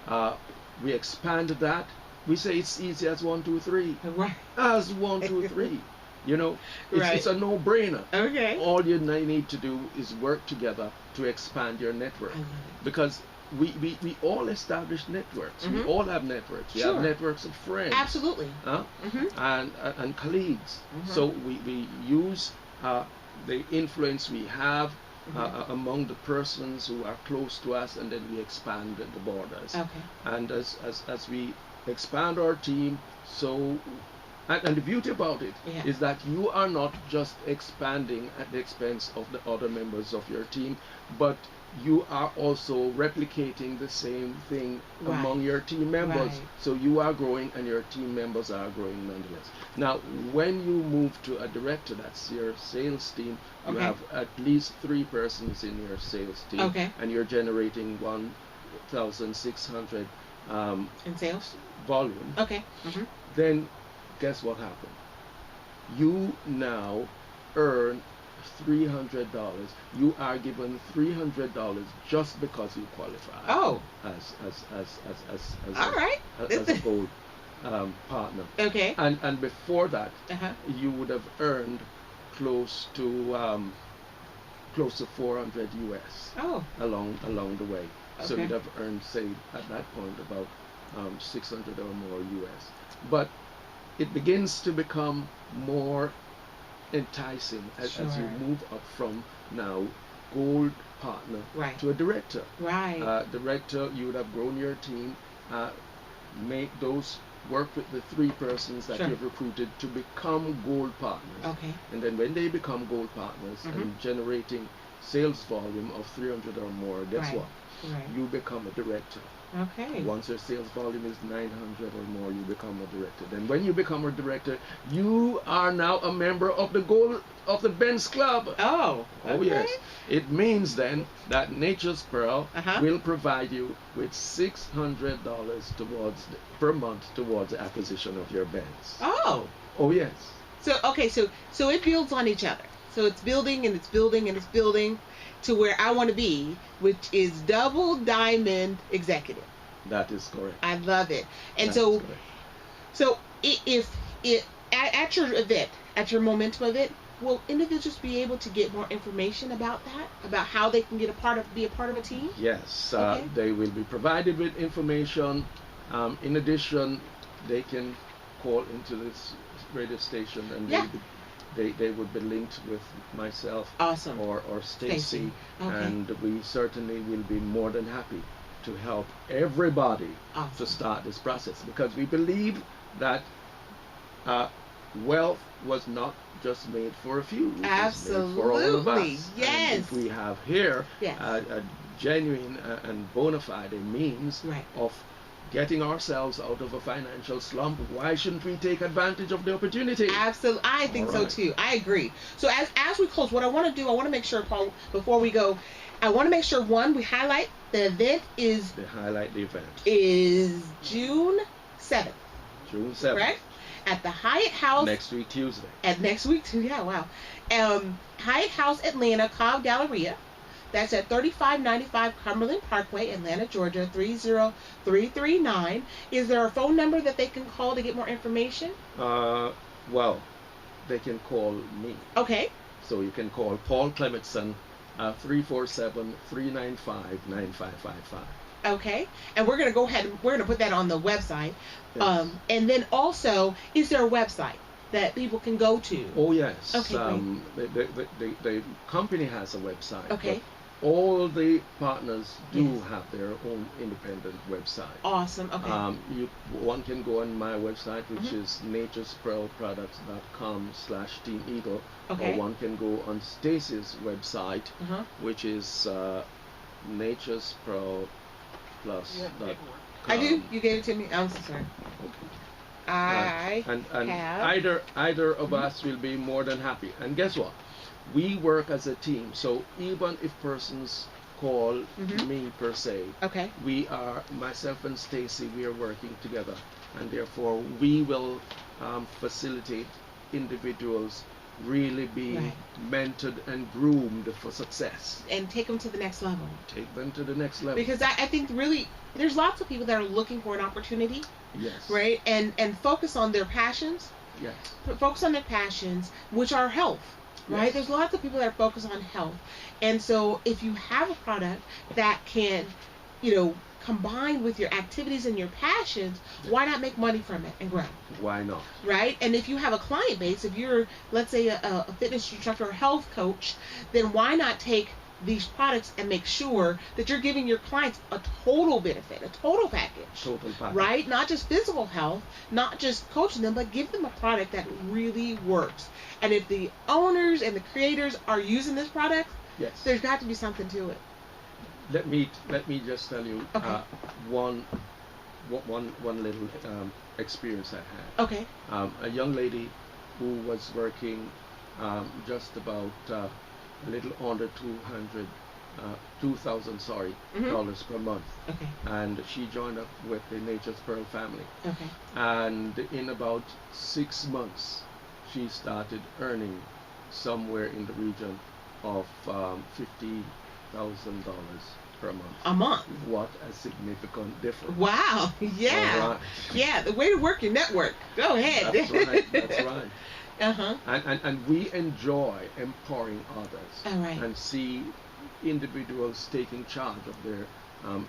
We expand that. We say it's easy as 1, 2, 3. Right. As 1, 2, 3. You know, it's a no-brainer. Okay. All you need to do is work together to expand your network. Because we all establish networks. We all have networks. We have networks of friends. Absolutely. And colleagues. So we use the influence we have among the persons who are close to us, and then we expand the borders. Okay. And as we expand our team, so and the beauty about it is that you are not just expanding at the expense of the other members of your team, but you are also replicating the same thing among your team members. So you are growing and your team members are growing nonetheless. Now, when you move to a director, that's your sales team, you have at least 3 persons in your sales team, and you're generating 1,600 in sales volume. Then guess what happened? You now earn $300. You are given $300 just because you qualify. As a gold partner. And before that, you would have earned close to 400 US along the way. So you'd have earned, say, at that point about 600 or more US. But it begins to become more enticing as you move up from now gold partner to a director. Director, you would have grown your team, make those work with the 3 persons that you've recruited to become gold partners. And then when they become gold partners and generating sales volume of 300 or more, guess what? You become a director. Once your sales volume is 900 or more, you become a director. Then when you become a director, you are now a member of the Benz Club. Yes. It means then that Nature's Pearl will provide you with $600 per month towards the acquisition of your Benz. Yes. So it builds on each other. So it's building and it's building and it's building to where I want to be, which is double diamond executive. That is correct. I love it. And so if at your event, at your momentum event, will individuals be able to get more information about that, about how they can be a part of a team? Yes, they will be provided with information. In addition, they can call into this radio station and they would be linked with myself or Stacy, and we certainly will be more than happy to help everybody to start this process, because we believe that wealth was not just made for a few. Absolutely. It was made for all of us. Yes. And if we have here a genuine and bona fide means of getting ourselves out of a financial slump, why shouldn't we take advantage of the opportunity? Absolutely. I think so too. I agree. So as we close, what I want to do, I want to make sure, Paul, before we go, I want to make sure, one, we highlight the event is... is June 7th. June 7th. Right? At the Hyatt House. Next week, Tuesday. Hyatt House, Atlanta, Cobb Galleria. That's at 3595 Cumberland Parkway, Atlanta, Georgia, 30339. Is there a phone number that they can call to get more information? Well, they can call me. Okay. So you can call Paul Clemetson, 347-395-9555. Okay. And we're going to go ahead and we're going to put that on the website. Yes. And then also, is there a website that people can go to? Oh, yes. Okay, the company has a website. Okay. All the partners do have their own independent website. Awesome. Okay. One can go on my website, which is naturespearlproducts.com/Team Eagle. Okay. Or one can go on Stacy's website, which is naturespearlplus.com. I do. You gave it to me. I'm so sorry. Okay. I have. Either of us will be more than happy. And guess what? We work as a team. So even if persons call me per se, we are, myself and Stacy, we are working together, and therefore we will facilitate individuals really being mentored and groomed for success. And take them to the next level. Take them to the next level. Because I think really, there's lots of people that are looking for an opportunity. Yes. Right? And focus on their passions, Yes. Focus on their passions, which are health, right? Yes. There's lots of people that are focused on health. And so if you have a product that can, combine with your activities and your passions, why not make money from it and grow? Why not? Right? And if you have a client base, if you're, let's say, a fitness instructor or health coach, then why not take these products and make sure that you're giving your clients a total benefit, a total package. Total package. Right? Not just physical health, not just coaching them, but give them a product that really works. And if the owners and the creators are using this product, yes, there's got to be something to it. Let me just tell you one little experience I had. Okay. A young lady who was working just about a little under $2,000 dollars per month. Okay. And she joined up with the Nature's Pearl family. Okay. And in about 6 months, she started earning somewhere in the region of $50,000 per month. A month. What a significant difference. Wow. Yeah. All right. Yeah. The way to work your network. Go ahead. That's right. That's right. Uh-huh. And we enjoy empowering others. All right. And see individuals taking charge of their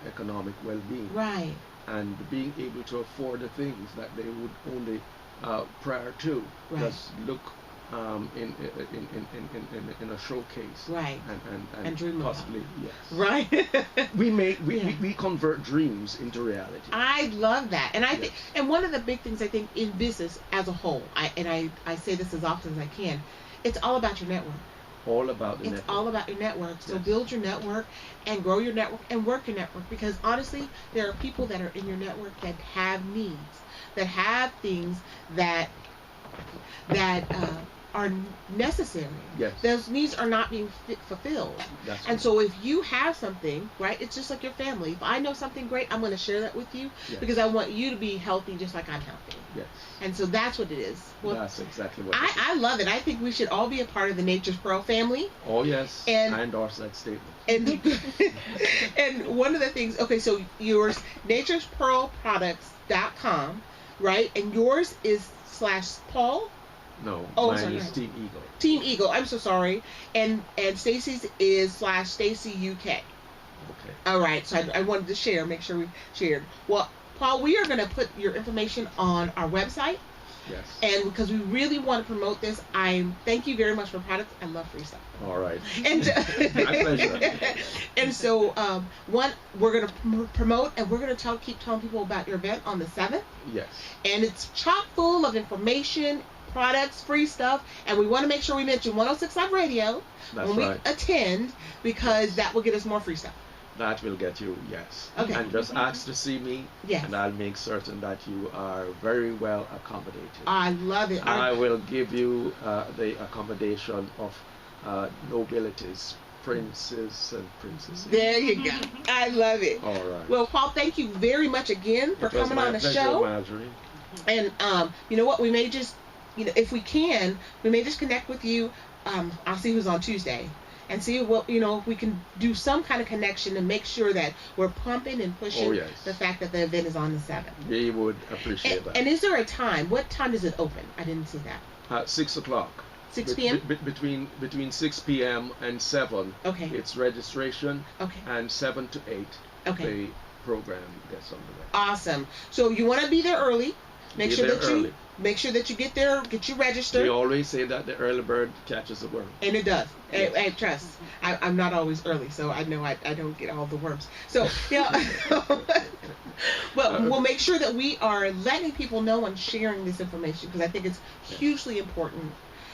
economic well-being. Right. And being able to afford the things that they would only prior to just look in a showcase, right, and dream possibly about. Yes, right. we convert dreams into reality. I love that, and I think, and one of the big things I think in business as a whole, I say this as often as I can, it's all about your network. All about the network. It's all about your network. So build your network and grow your network and work your network, because honestly, there are people that are in your network that have needs, that have things that are necessary. Yes. Those needs are not being fulfilled. That's and right. so if you have something, right, it's just like your family. If I know something great, I'm going to share that with you because I want you to be healthy just like I'm healthy. Yes. And so that's what it is. Well, that's exactly what I love it. I think we should all be a part of the Nature's Pearl family. Oh, yes. And I endorse that statement. And and one of the things, okay, so yours, naturespearlproducts.com, right? And yours is /Paul? No, mine is Team Eagle. Team Eagle. I'm so sorry. And Stacy's is /Stacy UK. Okay. All right. So I wanted to make sure we shared. Well, Paul, we are going to put your information on our website. Yes. And because we really want to promote this, I thank you very much for products. I love free stuff. All right. And my pleasure. And so, we're going to promote, and we're going to keep telling people about your event on the 7th. Yes. And it's chock full of information, products, free stuff, and we want to make sure we mention 106 Live Radio when we attend, because that will get us more free stuff. That will get you, yes. Okay. And just ask to see me, yes, and I'll make certain that you are very well accommodated. I love it. I will give you the accommodation of nobilities, princes and princesses. There you go. I love it. All right. Well, Paul, thank you very much again for coming on the show. Marjorie. And you know what? We may just, if we can, we may just connect with you. I'll see who's on Tuesday, and see what if we can do some kind of connection and make sure that we're pumping and pushing the fact that the event is on the 7th. We would appreciate that. And is there a time? What time does it open? I didn't see that. 6 o'clock. 6 p.m. Between 6 p.m. and 7. Okay. It's registration. Okay. And 7 to 8. Okay. The program gets underway. Awesome. So you want to be there early. Make sure that you get there, get you registered. We always say that the early bird catches the worm. And it does. Yes. I trust. I'm not always early, so I know I don't get all the worms. So, but we'll make sure that we are letting people know and sharing this information, because I think it's hugely important.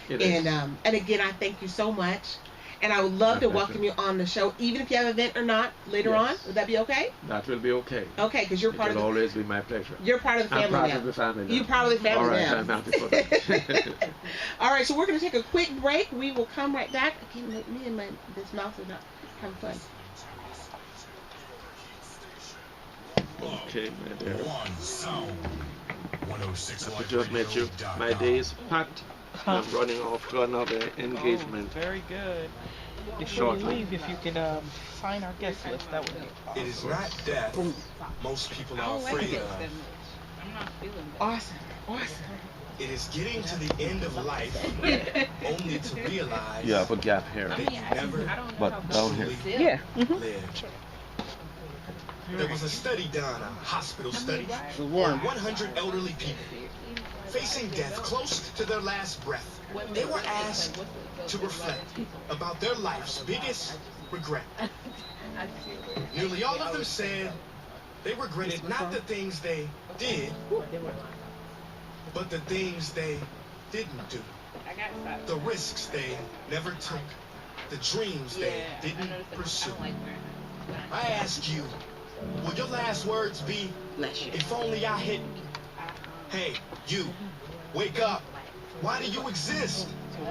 And again, I thank you so much. And I would love to welcome you on the show, even if you have an event or not later on. Would that be okay? That will be okay. Okay, because you're part of it will always be my pleasure. You're part of the family now. I'm part of the family now. You're part of the family now. All right, I'm happy for that. All right, so we're going to take a quick break. We will come right back. Me and this mouth are not having fun. Okay, my dear. I to admit you, my day is packed. I'm running off to another engagement. Oh, very good. Before you leave, if you could sign our guest list, that would be awesome. It is not death most people are afraid of. I'm not feeling that. Awesome. It is getting to the end of life only to realize You have a gap here, that you never but down here. truly Yeah. lived. There was a study done, a hospital study, on 100 elderly people facing death close to their last breath. They were asked to reflect about their life's biggest regret. Nearly all of them said they regretted not the things they did, but the things they didn't do. The risks they never took, the dreams they didn't pursue. I ask you, will your last words be, if only I hit, hey, you, wake up. Why do you exist?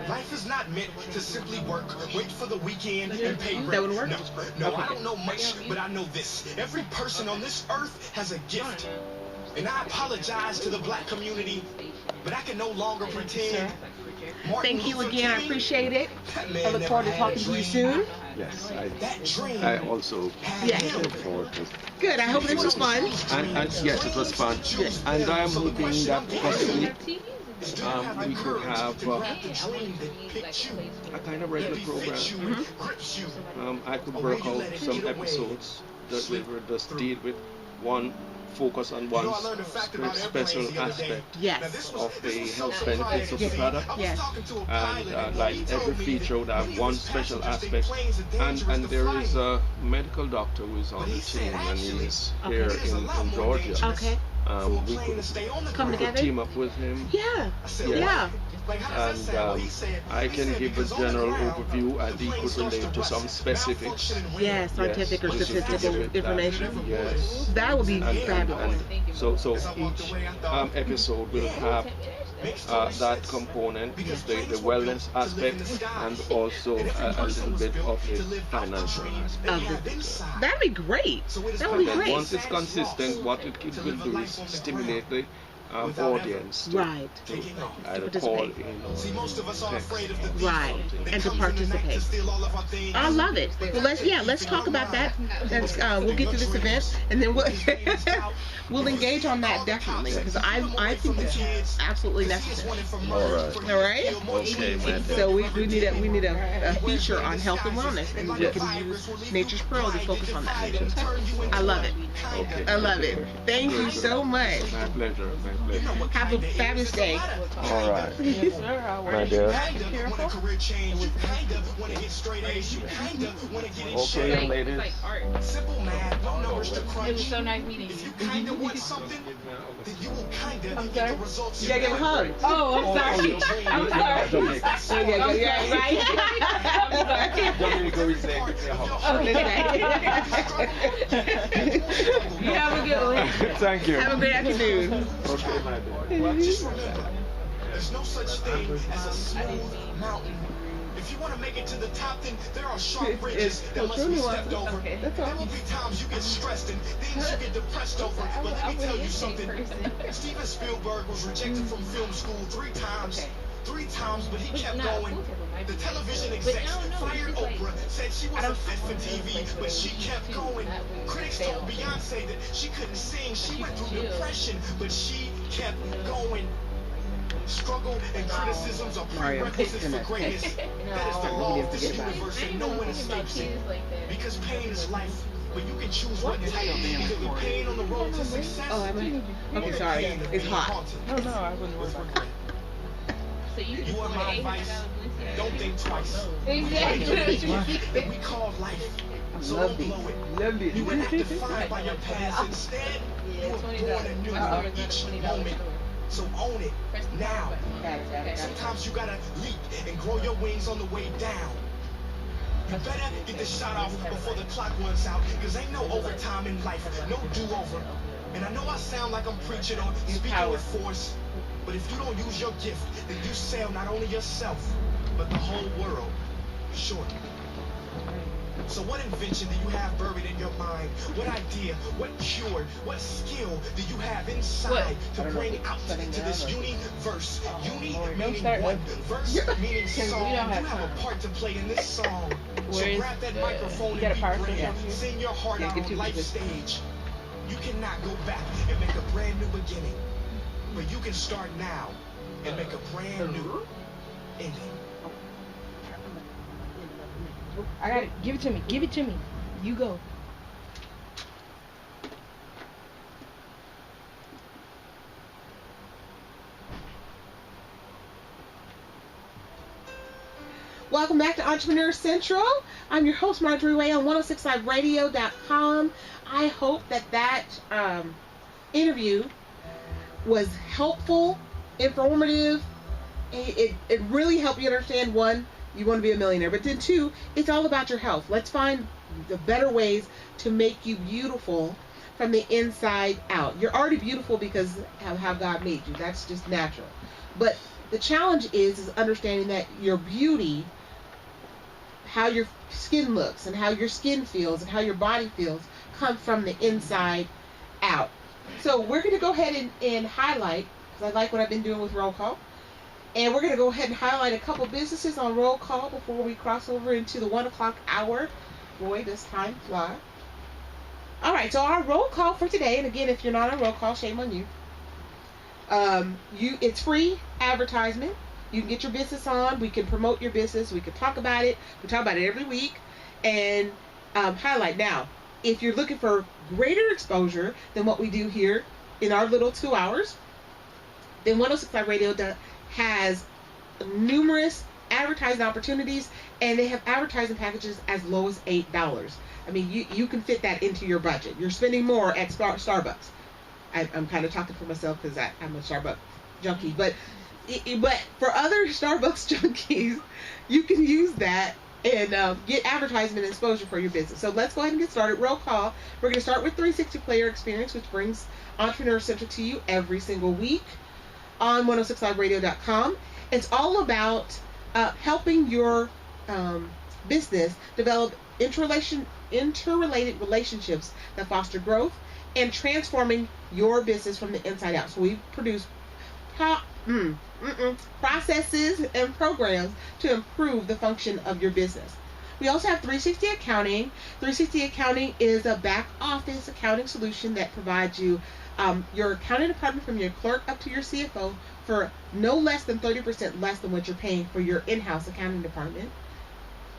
Life is not meant to simply work, wait for the weekend, and pay rent. That would work? No, I don't know much, but I know this. Every person on this earth has a gift. And I apologize to the black community, but I can no longer pretend. Thank you again. I appreciate it. I look forward to talking to you soon. Yes, I also look forward to it. Good. I hope this was fun. And yes, it was fun. And I am hoping that possibly we could have a kind of regular program. I could work out some episodes that we would just deal with one, focus on one special aspect of the health benefits of the product. Yes. And like every feature would have one special aspect. And there is a medical doctor who is on the team, and he is here in Georgia. Okay. We could team up with him. Yeah. And I can give a general overview, and he could relate to some specifics. Yeah, scientific or statistical information. Yes. That would be fabulous. And so each episode will have that component, the wellness aspect, and also a little bit of the financial aspect. That'd be great. That would be great. Once it's consistent, what it will do is stimulate the audience to either call in or text. Right, and to participate. I love it. Well, let's talk about that. We'll get to this event, and then we'll engage on that definitely, because I think it's absolutely necessary. All right. Okay, man. So we need a feature on health and wellness, and we can use Nature's Pro to focus on that. I love it. Okay. I love it. Thank you so much. My pleasure. Have a fabulous day. All right. Yes, sir. My dear. Okay, young ladies. It was so nice meeting you. I'm sorry? You gotta give a hug. Oh, I'm sorry. I'm sorry. Yeah, right? Dominico is saying, give me a hug. You have a good one. Thank you. Have a great afternoon. Okay, my dear. Just remember, there's no such thing as a smooth mountain. If you want to make it to the top, then there are sharp bridges that must be stepped over. There will be times you get stressed and things you get depressed over. But let me tell you something. Steven Spielberg was rejected from film school 3 times. 3 times, but he kept going. The television execs fired Oprah, said she wasn't fit for TV, but she kept going. Critics told Beyonce that she couldn't sing, she went through depression, but she kept going. Struggle and criticisms are prerequisites for greatness. That is the law of this universe, and no one escapes it. Because pain is life, but you can choose what type. Either the pain on the road to success. Oh, okay, sorry. It's hot. No, I wouldn't worry about that. You want my advice? Don't think twice. Exactly. That we call life. So don't blow it. You were not defined by your past. Instead, you were born anew each moment. So own it now. Sometimes you gotta leap and grow your wings on the way down. You better get the shot off before the clock runs out, because ain't no overtime in life, no do-over. And I know I sound like I'm preaching on speaking with force, but if you don't use your gift, then you sell not only yourself, but the whole world short. So what invention do you have buried in your mind? What idea, what cure, what skill do you have inside to bring out into this universe? Uni meaning one, verse meaning song. You have a part to play in this song. So grab that microphone and be brave. Sing your heart out on life stage. You cannot go back and make a brand new beginning, but you can start now. and make a brand new ending. I got it. Give it to me. Give it to me. You go. Welcome back to Entrepreneur Central. I'm your host, Marjorie Waye on 1065radio.com. I hope that interview was helpful, informative. It really helped you understand, one, you want to be a millionaire, but then two, it's all about your health. Let's find the better ways to make you beautiful from the inside out. You're already beautiful because of how God made you. That's just natural. But the challenge is understanding that your beauty, how your skin looks and how your skin feels and how your body feels, comes from the inside out. So we're going to go ahead and highlight, because I like what I've been doing with roll call, and we're going to go ahead and highlight a couple businesses on roll call before we cross over into the 1 o'clock hour. Boy, does time fly. All right, so our roll call for today, and again, if you're not on roll call, shame on you. It's free advertisement. You can get your business on. We can promote your business. We can talk about it. We talk about it every week and highlight. Now, if you're looking for greater exposure than what we do here in our little 2 hours, then 1065 Radio has numerous advertising opportunities, and they have advertising packages as low as $8. I mean, you can fit that into your budget. You're spending more at Starbucks. I'm kind of talking for myself because I'm a Starbucks junkie, but for other Starbucks junkies, you can use that and get advertisement exposure for your business. So let's go ahead and get started. Roll call. We're going to start with 360 Player Experience, which brings Entrepreneur Central to you every single week on 1065radio.com. It's all about helping your business develop interrelated relationships that foster growth and transforming your business from the inside out. So we produce processes and programs to improve the function of your business. We also have 360 Accounting. 360 Accounting is a back office accounting solution that provides you your accounting department from your clerk up to your CFO for no less than 30% less than what you're paying for your in-house accounting department.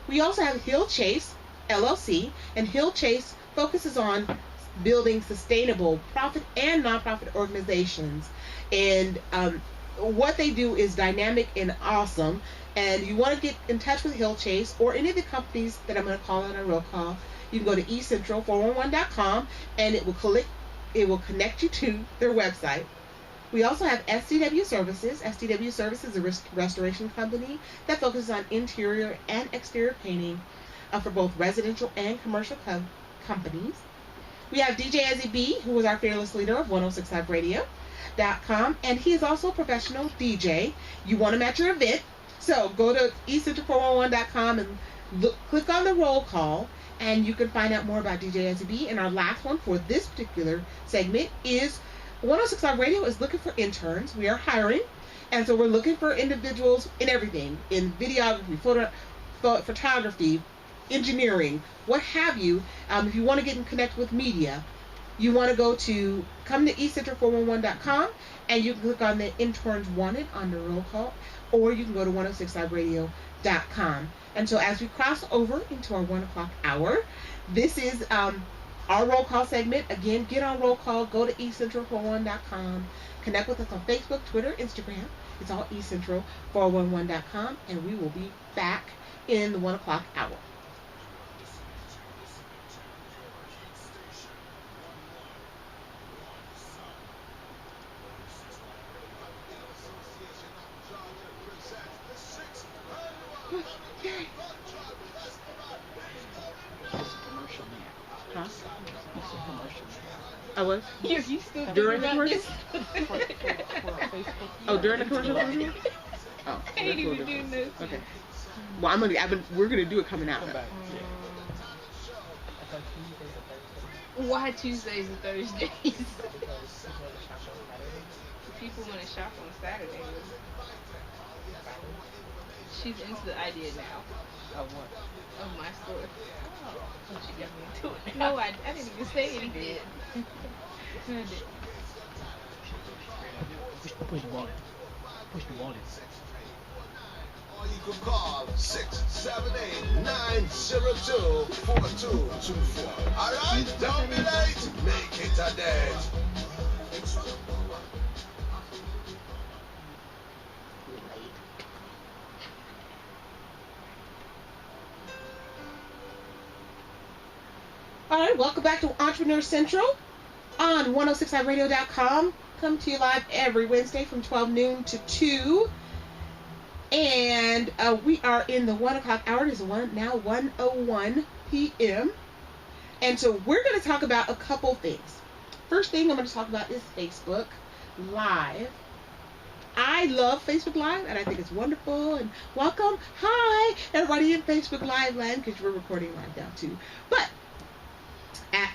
We also have Hill Chase LLC, and Hill Chase focuses on building sustainable profit and nonprofit organizations. And what they do is dynamic and awesome. And you want to get in touch with Hill Chase or any of the companies that I'm going to call on a roll call, you can go to eCentral411.com and it will connect you to their website. We also have STW Services. STW Services is a restoration company that focuses on interior and exterior painting for both residential and commercial companies. We have DJ Ezzy B, who is our fearless leader of 1065radio.com, and he is also a professional DJ. You want him at your event, so go to eCentral411.com and click on the roll call, and you can find out more about DJ Ezzy B. And our last one for this particular segment is 1065 Radio is looking for interns. We are hiring, and so we're looking for individuals in everything, in videography, photography, engineering, what have you. If you want to get in connect with media, you want to come to eCentral411.com and you can click on the interns wanted on the roll call, or you can go to 1065radio.com. And so as we cross over into our 1 o'clock hour, this is our roll call segment. Again, get on roll call, go to eCentral411.com, connect with us on Facebook, Twitter, Instagram. It's all eCentral411.com, and we will be back in the 1 o'clock hour. Huh? I was? You still during the commercial? Oh, during the commercial? Oh, I ain't even doing this. Okay. Well, we're gonna do it coming out. Why Tuesdays and Thursdays? People want to shop on Saturdays. She's into the idea now. Of what? Of my store. Oh, she got me into it. No, I didn't even say anything. Push the volume. Or you could call 678-902-4224. Alright, don't be late. Make it a date. All right, welcome back to Entrepreneur Central on 106live.radio.com. Come to you live every Wednesday from 12 noon to 2. And we are in the 1 o'clock hour. It is now 1:01 p.m. And so we're going to talk about a couple things. First thing I'm going to talk about is Facebook Live. I love Facebook Live, and I think it's wonderful. And welcome. Hi, everybody in Facebook Live land, because we're recording live now, too. But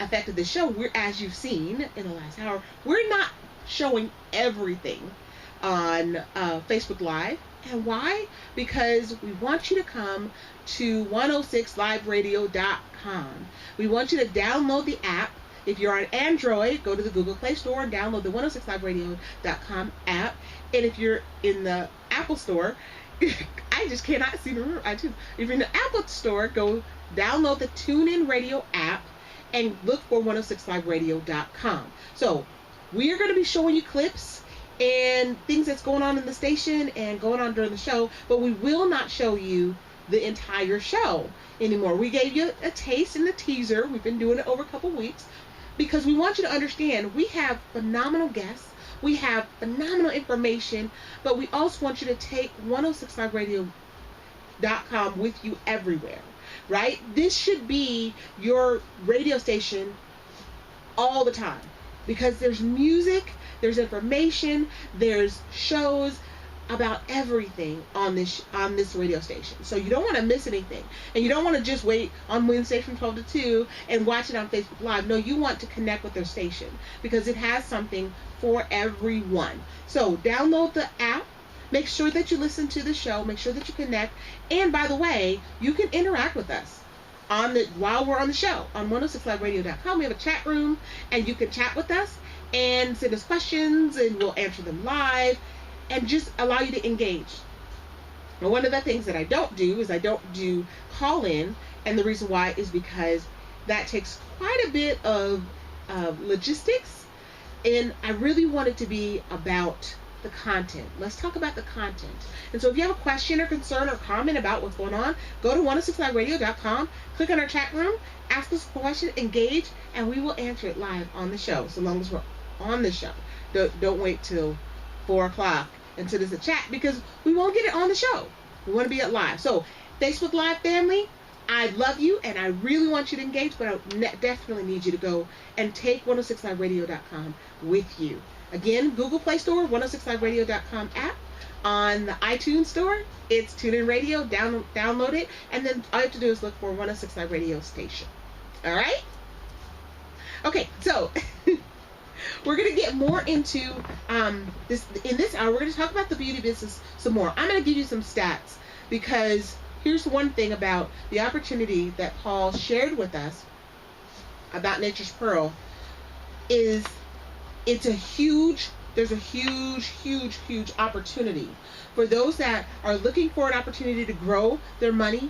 effect of the show, as you've seen in the last hour, we're not showing everything on Facebook Live. And why? Because we want you to come to 106liveradio.com. We want you to download the app. If you're on Android, go to the Google Play Store and download the 106liveradio.com app. And if you're in the Apple Store, I just cannot see the room. If you're in the Apple Store, go download the TuneIn Radio app and look for 106liveradio.com. So we are going to be showing you clips and things that's going on in the station and going on during the show, but we will not show you the entire show anymore. We gave you a taste in the teaser. We've been doing it over a couple weeks because we want you to understand we have phenomenal guests, we have phenomenal information, but we also want you to take 106liveradio.com with you everywhere. Right? This should be your radio station all the time because there's music, there's information, there's shows about everything on this radio station. So you don't want to miss anything. And you don't want to just wait on Wednesday from 12 to 2 and watch it on Facebook Live. No, you want to connect with their station because it has something for everyone. So download the app. Make sure that you listen to the show. Make sure that you connect. And by the way, you can interact with us while we're on the show. On 106liveradio.com, we have a chat room, and you can chat with us and send us questions, and we'll answer them live and just allow you to engage. Now, one of the things that I don't do is I don't do call-in, and the reason why is because that takes quite a bit of logistics, and I really want it to be about the content. Let's talk about the content. And so if you have a question or concern or comment about what's going on, go to 106liveradio.com, click on our chat room, ask us a question, engage, and we will answer it live on the show, so long as we're on the show. Don't wait till 4 o'clock until there's a chat, because we won't get it on the show. We want to be at live. So Facebook Live family, I love you, and I really want you to engage, but I definitely need you to go and take 106liveradio.com with you. Again, Google Play Store, 106liveradio.com app. On the iTunes Store, it's TuneIn Radio. Download it, and then all you have to do is look for 106 Live Radio station. All right? Okay, so we're going to get more into this. In this hour, we're going to talk about the beauty business some more. I'm going to give you some stats because here's one thing about the opportunity that Paul shared with us about Nature's Pearl is there's a huge opportunity for those that are looking for an opportunity to grow their money,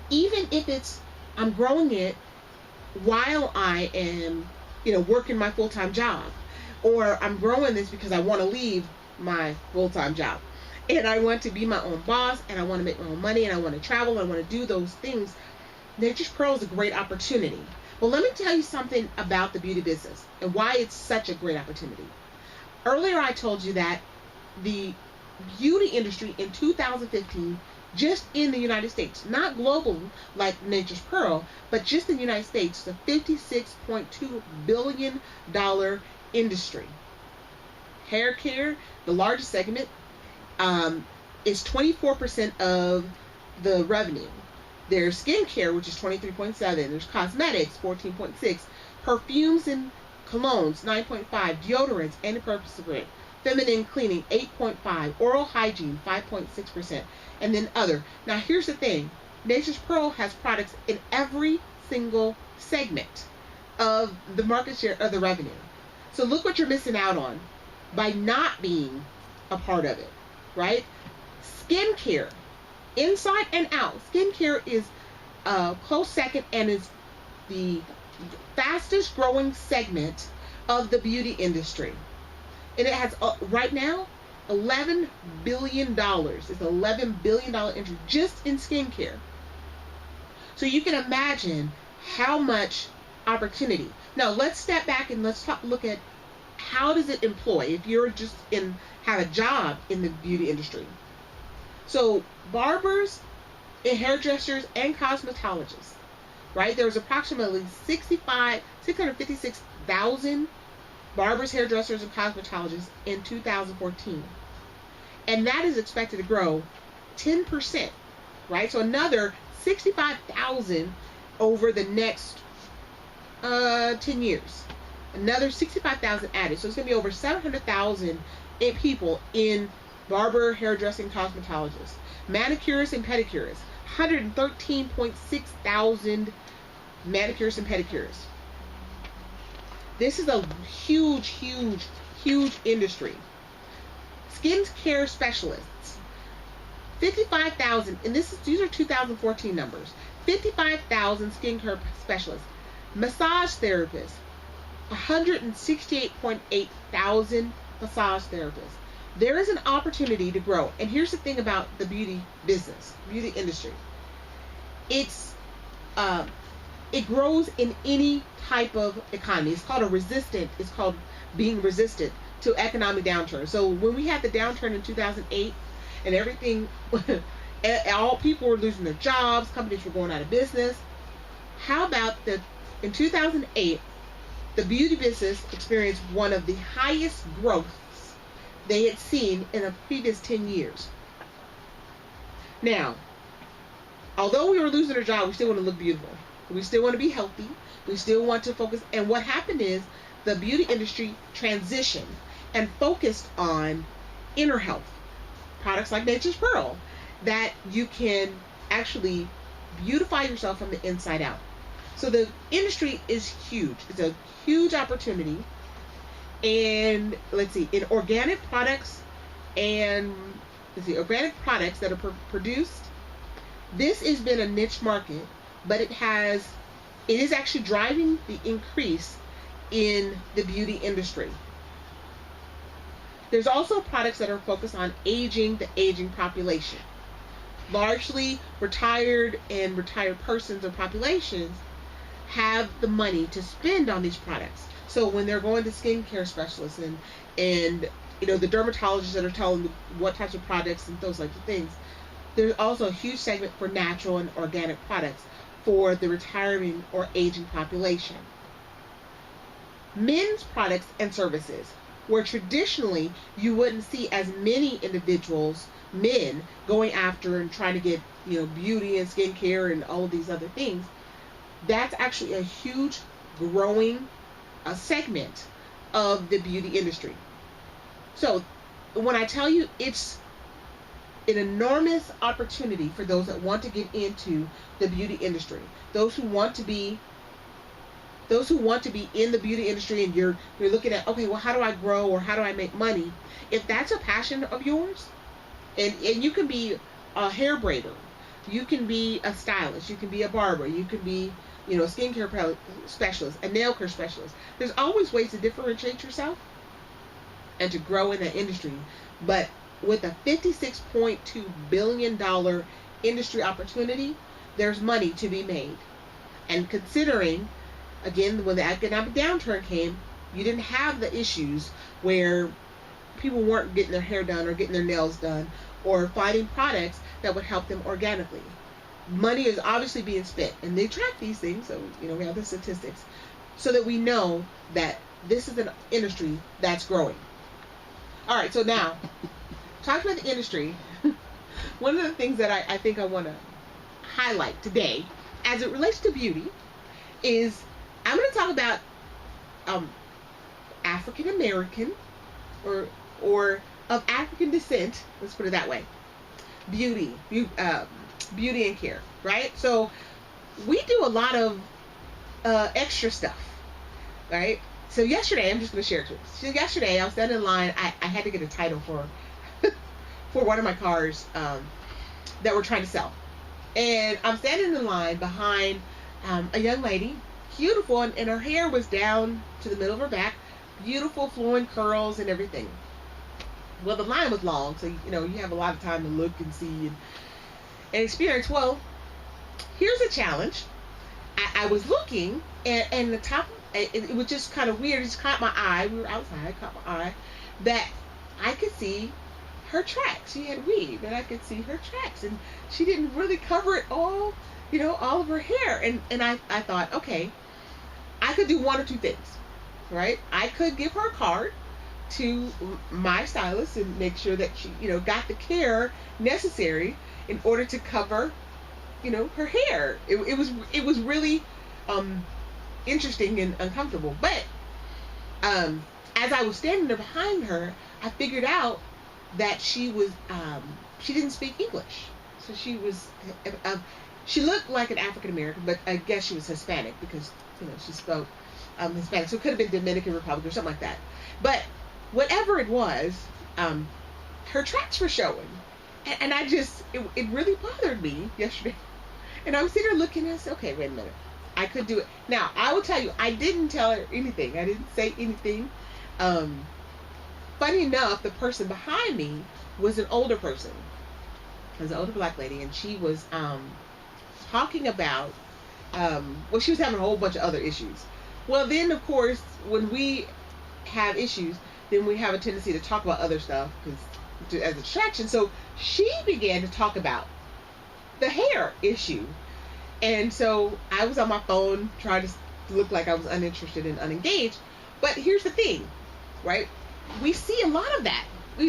even if it's I'm growing it while I am, working my full-time job, or I'm growing this because I want to leave my full-time job and I want to be my own boss and I want to make my own money and I want to travel and I want to do those things. Nature's Pearl is a great opportunity. Well, let me tell you something about the beauty business and why it's such a great opportunity. Earlier, I told you that the beauty industry in 2015, just in the United States, not global like Nature's Pearl, but just in the United States, the $56.2 billion industry. Hair care, the largest segment, is 24% of the revenue. There's skincare, which is 23.7. There's cosmetics, 14.6. Perfumes and colognes, 9.5. Deodorants, antiperspirant. Feminine cleaning, 8.5. Oral hygiene, 5.6%. And then other. Now here's the thing. Nature's Pearl has products in every single segment of the market share of the revenue. So look what you're missing out on by not being a part of it. right? Skincare, inside and out. Skincare is a close second and is the fastest growing segment of the beauty industry. And it has, right now, $11 billion. It's an $11 billion industry just in skincare. So you can imagine how much opportunity. Now let's step back and let's look at how does it employ if you're just have a job in the beauty industry. So barbers and hairdressers and cosmetologists, right? There was approximately 656,000 barbers, hairdressers, and cosmetologists in 2014. And that is expected to grow 10%, right? So another 65,000 over the next 10 years. Another 65,000 added. So it's going to be over 700,000 people in barber, hairdressing, cosmetologists. Manicurists and pedicurists. 113.6 thousand manicurists and pedicurists. This is a huge, huge, huge industry. Skincare specialists. 55,000, and these are 2014 numbers. 55,000 skincare specialists. Massage therapists. 168.8 thousand massage therapists. There is an opportunity to grow. And here's the thing about the beauty business, beauty industry. It grows in any type of economy. It's called it's called being resistant to economic downturn. So when we had the downturn in 2008 and everything, all people were losing their jobs, companies were going out of business. How about in 2008, the beauty business experienced one of the highest growths they had seen in the previous 10 years. Now, although we were losing our job, we still want to look beautiful. We still want to be healthy. We still want to focus. And what happened is the beauty industry transitioned and focused on inner health. Products like Nature's Pearl that you can actually beautify yourself from the inside out. So the industry is huge. It's a huge opportunity. And let's see, in organic products organic products that are produced, this has been a niche market, but it is actually driving the increase in the beauty industry. There's also products that are focused on the aging population. Largely retired persons or populations have the money to spend on these products. So when they're going to skincare specialists and the dermatologists that are telling them what types of products and those types of things, there's also a huge segment for natural and organic products for the retiring or aging population. Men's products and services, where traditionally you wouldn't see as many individuals, men, going after and trying to get beauty and skincare and all of these other things. That's actually a huge growing segment of the beauty industry. So when I tell you it's an enormous opportunity for those that want to get into the beauty industry, those who want to be in the beauty industry, and you're looking at, okay, well, how do I grow or how do I make money? If that's a passion of yours, and you can be a hair braider, you can be a stylist, you can be a barber, you can be a skincare specialist, a nail care specialist. There's always ways to differentiate yourself and to grow in that industry. But with a $56.2 billion industry opportunity, there's money to be made. And considering, again, when the economic downturn came, you didn't have the issues where people weren't getting their hair done or getting their nails done or finding products that would help them organically. Money is obviously being spent, and they track these things, so we have the statistics, so that we know that this is an industry that's growing. All right, so now, talking about the industry, one of the things that I think I want to highlight today, as it relates to beauty, is I'm going to talk about African American or of African descent. Let's put it that way. Beauty and care, right? So we do a lot of extra stuff, right? So yesterday, I'm just going to share it to you. So yesterday, I was standing in line. I had to get a title for one of my cars that we're trying to sell. And I'm standing in line behind a young lady, beautiful, and her hair was down to the middle of her back, beautiful flowing curls and everything. Well, the line was long, so you have a lot of time to look and see and experience. Well, here's a challenge. I was looking, and the top, it was just kind of weird. It just caught my eye. We were outside, caught my eye, that I could see her tracks. She had weave, and I could see her tracks, and she didn't really cover it all, all of her hair. And I thought, okay, I could do one or two things, right? I could give her a card to my stylist and make sure that she, got the care necessary in order to cover, her hair. It was really interesting and uncomfortable. But as I was standing there behind her, I figured out that she didn't speak English. So she looked like an African American, but I guess she was Hispanic because she spoke Hispanic. So it could have been Dominican Republic or something like that. But whatever it was, her tracks were showing, and it really bothered me yesterday. And I was sitting there looking and I said, okay, wait a minute, I could do it. Now I will tell you, I didn't tell her anything. I didn't say anything. Funny enough, the person behind me was an older person. It was an older black lady, and she was talking about, she was having a whole bunch of other issues. Well, then, of course, when we have issues, then we have a tendency to talk about other stuff as a distraction. So she began to talk about the hair issue. And so I was on my phone trying to look like I was uninterested and unengaged. But here's the thing, right? We see a lot of that.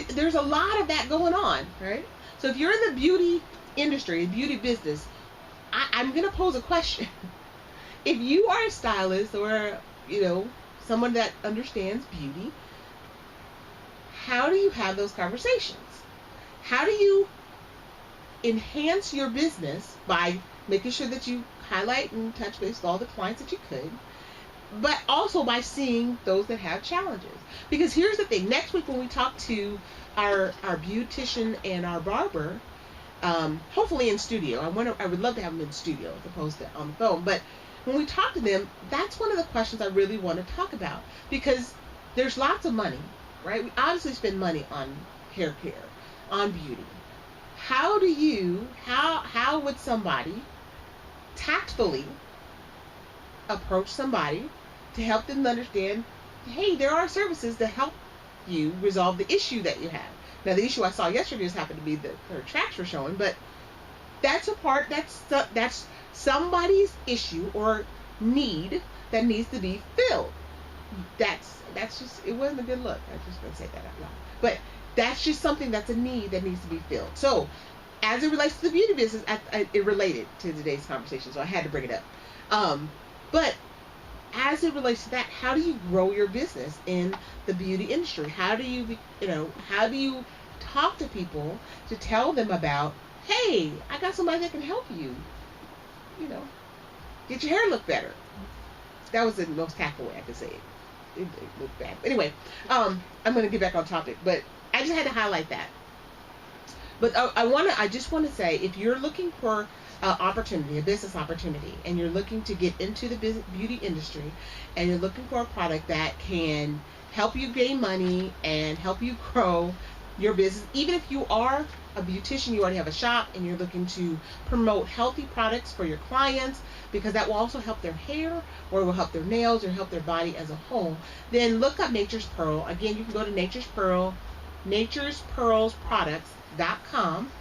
There's a lot of that going on, right? So if you're in the beauty industry, beauty business, I'm going to pose a question. If you are a stylist or, someone that understands beauty, how do you have those conversations? How do you enhance your business by making sure that you highlight and touch base with all the clients that you could, but also by seeing those that have challenges? Because here's the thing, next week when we talk to our beautician and our barber, hopefully in studio, I would love to have them in studio as opposed to on the phone, but when we talk to them, that's one of the questions I really want to talk about, because there's lots of money, right? We obviously spend money on hair care, on beauty. How would somebody tactfully approach somebody to help them understand, hey, there are services to help you resolve the issue that you have. Now, the issue I saw yesterday just happened to be that her tracks were showing, but that's that's somebody's issue or need that needs to be filled. That's just, it wasn't a good look. I'm just going to say that out loud. But that's just something that's a need that needs to be filled. So, as it relates to the beauty business, it related to today's conversation, so I had to bring it up. But as it relates to that, how do you grow your business in the beauty industry? How do you talk to people to tell them about, hey, I got somebody that can help you, get your hair look better. That was the most tactful way I could say it. It looked bad. Anyway, I'm going to get back on topic, but I just had to highlight that. But I just want to say, if you're looking for opportunity, a business opportunity, and you're looking to get into the beauty industry, and you're looking for a product that can help you gain money and help you grow your business, even if you are a beautician, you already have a shop, and you're looking to promote healthy products for your clients, because that will also help their hair, or it will help their nails, or help their body as a whole, then look up Nature's Pearl. Again, you can go to Nature's Pearl, naturespearlsproducts.com,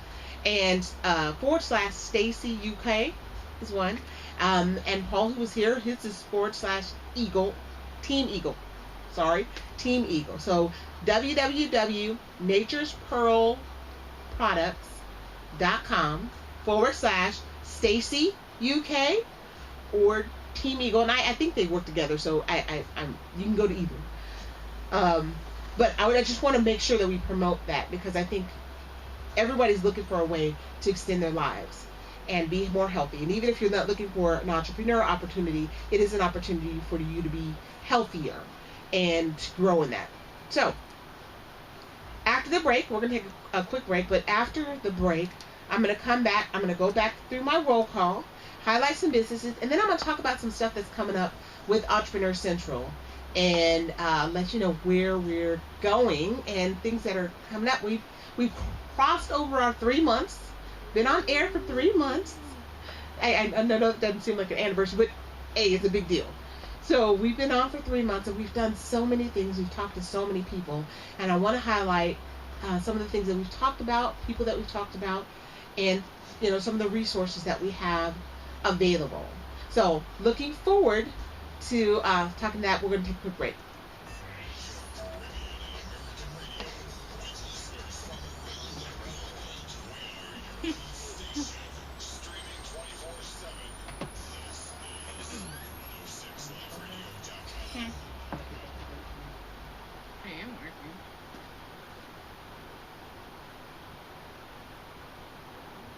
and /Stacy UK is one. And Paul, who was here, his is /Eagle, Team Eagle. Team Eagle. So www.naturespearlsproducts.com /Stacy UK or Team Eagle, and I think they work together, so you can go to either. But I just want to make sure that we promote that, because I think everybody's looking for a way to extend their lives and be more healthy. And even if you're not looking for an entrepreneur opportunity, it is an opportunity for you to be healthier and grow in that. So, after the break, we're going to take a quick break, but after the break, I'm going to come back. I'm going to go back through my roll call, highlight some businesses, and then I'm going to talk about some stuff that's coming up with Entrepreneur Central and let you know where we're going and things that are coming up. We've crossed over our 3 months, been on air for 3 months. I know it doesn't seem like an anniversary, but hey, it's a big deal. So we've been on for 3 months, and we've done so many things. We've talked to so many people, and I want to highlight some of the things that we've talked about, people that we've talked about, and some of the resources that we have available. So looking forward to talking that. We're going to take a quick break.